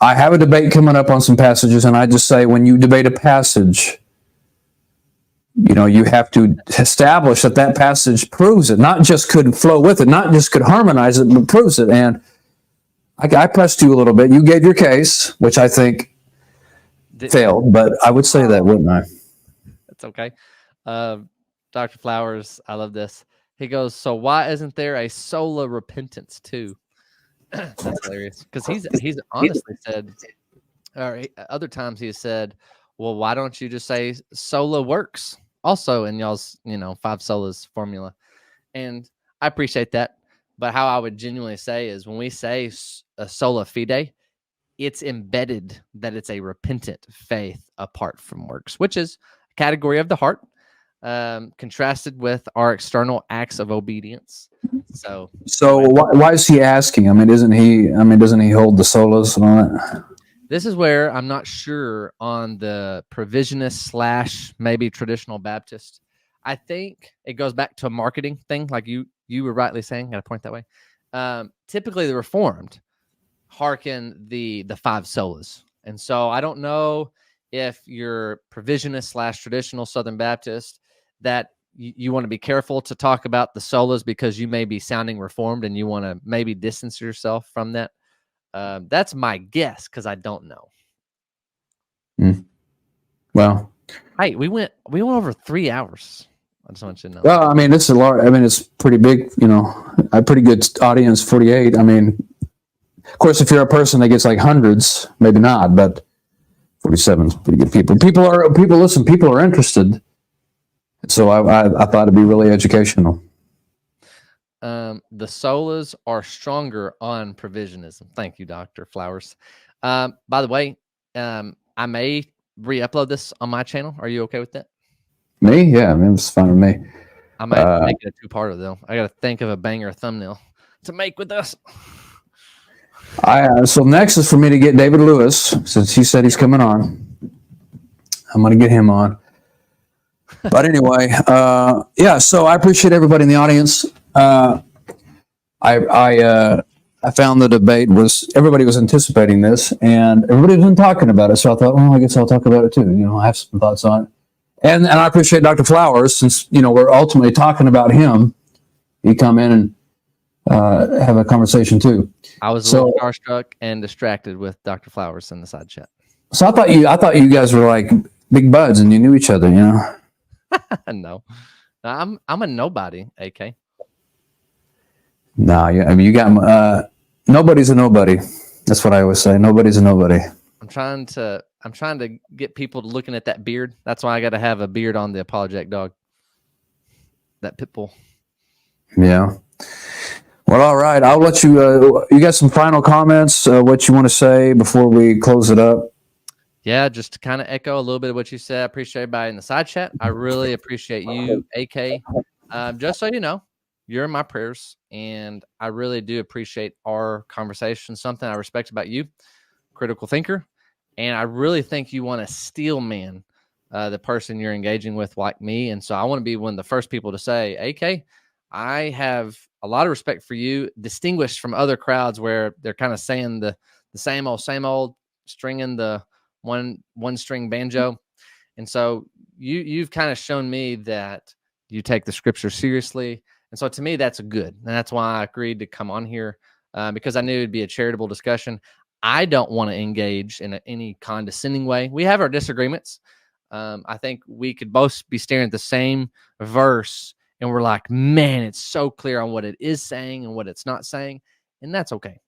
I have a debate coming up on some passages, and I just say when you debate a passage, you have to establish that passage proves it, not just could flow with it, not just could harmonize it, but proves it. And I pressed you a little bit. You gave your case, which I think failed, but I would say that, wouldn't I? That's okay. Dr. Flowers, I love this. He goes, so why isn't there a sola repentance too? That's hilarious, because he's honestly said, or other times he has said, well, why don't you just say sola works also in y'all's 5 solas formula? And I appreciate that, but how I would genuinely say is when we say a sola fide, it's embedded that it's a repentant faith apart from works, which is a category of the heart, contrasted with our external acts of obedience. So why is he asking? I mean, doesn't he hold the solas on it? This is where I'm not sure on the provisionist / maybe traditional Baptist. I think it goes back to a marketing thing, like you were rightly saying. Got to point that way. Typically, the Reformed hearken the 5 solas, and so I don't know if you're provisionist / traditional Southern Baptist that you want to be careful to talk about the solas because you may be sounding Reformed and you want to maybe distance yourself from that. That's my guess because I don't know. Well, hey, we went over 3 hours. I just want you to know. Well, I mean, it's a large. I mean, it's pretty big. A pretty good audience. 48. I mean, of course, if you're a person that gets like hundreds, maybe not, but 47 is pretty good people. People listen. People are interested. So I thought it'd be really educational. The solas are stronger on provisionism. Thank you, Dr. Flowers. By the way, I may re-upload this on my channel. Are you okay with that? Me? Yeah, I mean, it's fine with me. I might make it a 2-parter, though. I got to think of a banger thumbnail to make with us. So next is for me to get David Lewis, since he said he's coming on. I'm going to get him on. But anyway, so I appreciate everybody in the audience. I found the debate everybody was anticipating this, and everybody was talking about it. So I thought, well, I guess I'll talk about it too. I have some thoughts on it, and I appreciate Dr. Flowers, since we're ultimately talking about him. He come in and have a conversation too. I was a little starstruck and distracted with Dr. Flowers in the side chat. So I thought you guys were like big buds and you knew each other, you know? No, I'm a nobody, AK. No, I mean, you got nobody's a nobody. That's what I always say. Nobody's a nobody. I'm trying to get people to looking at that beard. That's why I got to have a beard on the apologetic dog. That pit bull. Yeah. Well, all right. I'll let you. You got some final comments? What you want to say before we close it up? Yeah, just to kind of echo a little bit of what you said. I appreciate everybody in the side chat. I really appreciate you, AK. Just so you know, you're in my prayers, and I really do appreciate our conversation. Something I respect about you, critical thinker, and I really think you want to steel man the person you're engaging with, like me. And so I want to be one of the first people to say, AK, I have a lot of respect for you, distinguished from other crowds where they're kind of saying the same old, stringing the one string banjo. And so you've kind of shown me that you take the scripture seriously. And so to me, that's good. And that's why I agreed to come on here because I knew it'd be a charitable discussion. I don't want to engage in any condescending way. We have our disagreements. I think we could both be staring at the same verse and we're like, man, it's so clear on what it is saying and what it's not saying. And that's okay.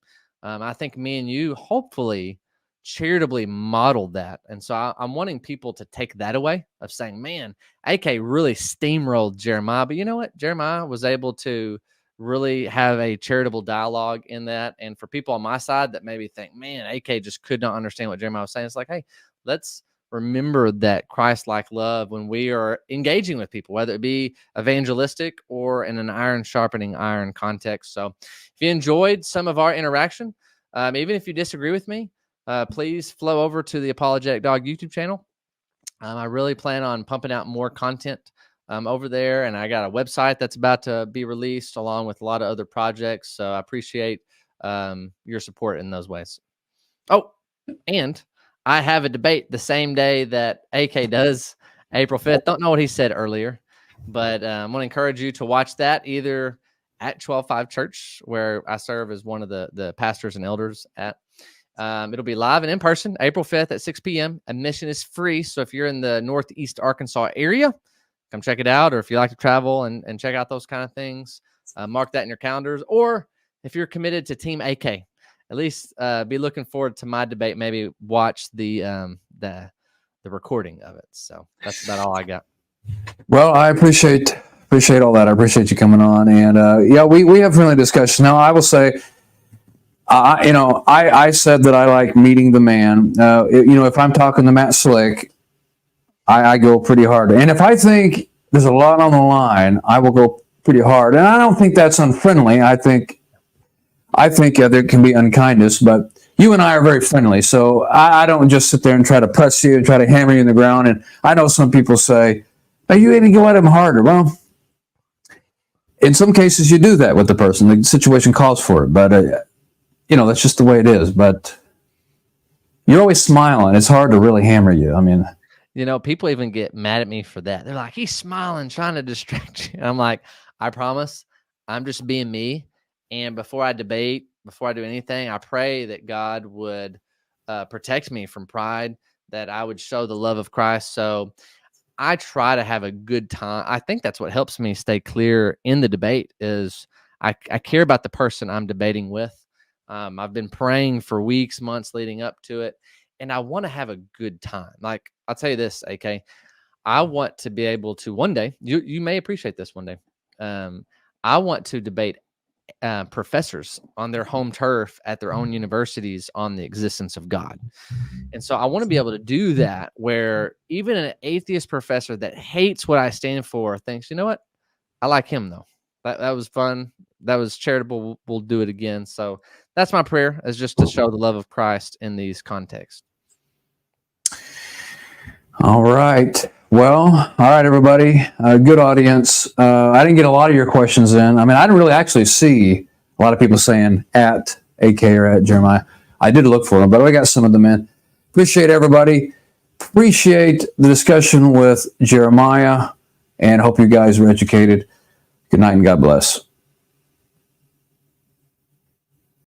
I think me and you hopefully charitably modeled that. And so I'm wanting people to take that away of saying, man, AK really steamrolled Jeremiah. But you know what? Jeremiah was able to really have a charitable dialogue in that. And for people on my side that maybe think, man, AK just could not understand what Jeremiah was saying, it's like, hey, let's remember that Christ-like love when we are engaging with people, whether it be evangelistic or in an iron sharpening iron context. So if you enjoyed some of our interaction, even if you disagree with me, please flow over to the Apologetic Dog YouTube channel. I really plan on pumping out more content over there, and I got a website that's about to be released along with a lot of other projects. So I appreciate your support in those ways. Oh, and I have a debate the same day that AK does, April 5th. Don't know what he said earlier, but I'm going to encourage you to watch that either at 12-5 Church, where I serve as one of the pastors and elders at. It'll be live and in person, April 5th at 6 p.m. Admission is free. So if you're in the Northeast Arkansas area, come check it out. Or if you like to travel and check out those kind of things, mark that in your calendars. Or if you're committed to Team AK, at least be looking forward to my debate. Maybe watch the recording of it. So that's about all I got. Well, I appreciate all that. I appreciate you coming on. And yeah, we have friendly discussion. Now, I will say, I said that I like meeting the man. If I'm talking to Matt Slick, I go pretty hard. And if I think there's a lot on the line, I will go pretty hard. And I don't think that's unfriendly. I think there can be unkindness, but you and I are very friendly. So I don't just sit there and try to press you and try to hammer you in the ground. And I know some people say, "Are you going to go at him harder?" Well, in some cases you do that with the person. The situation calls for it, but that's just the way it is. But you're always smiling. It's hard to really hammer you. I mean, people even get mad at me for that. They're like, he's smiling, trying to distract you. And I'm like, I promise, I'm just being me. And before I debate, before I do anything, I pray that God would protect me from pride, that I would show the love of Christ. So I try to have a good time. I think that's what helps me stay clear in the debate is I care about the person I'm debating with. I've been praying for weeks, months leading up to it, and I want to have a good time. Like, I'll tell you this, AK, I want to be able to one day, you may appreciate this one day. I want to debate professors on their home turf at their own universities on the existence of God. And so I want to be able to do that where even an atheist professor that hates what I stand for thinks, you know what? I like him though. That was fun. That was charitable. We'll do it again. So that's my prayer, is just to show the love of Christ in these contexts. All right. Well, all right, everybody. Good audience. I didn't get a lot of your questions in. I mean, I didn't really actually see a lot of people saying at AK or at Jeremiah. I did look for them, but I got some of them in. Appreciate everybody. Appreciate the discussion with Jeremiah, and hope you guys were educated. Good night and God bless.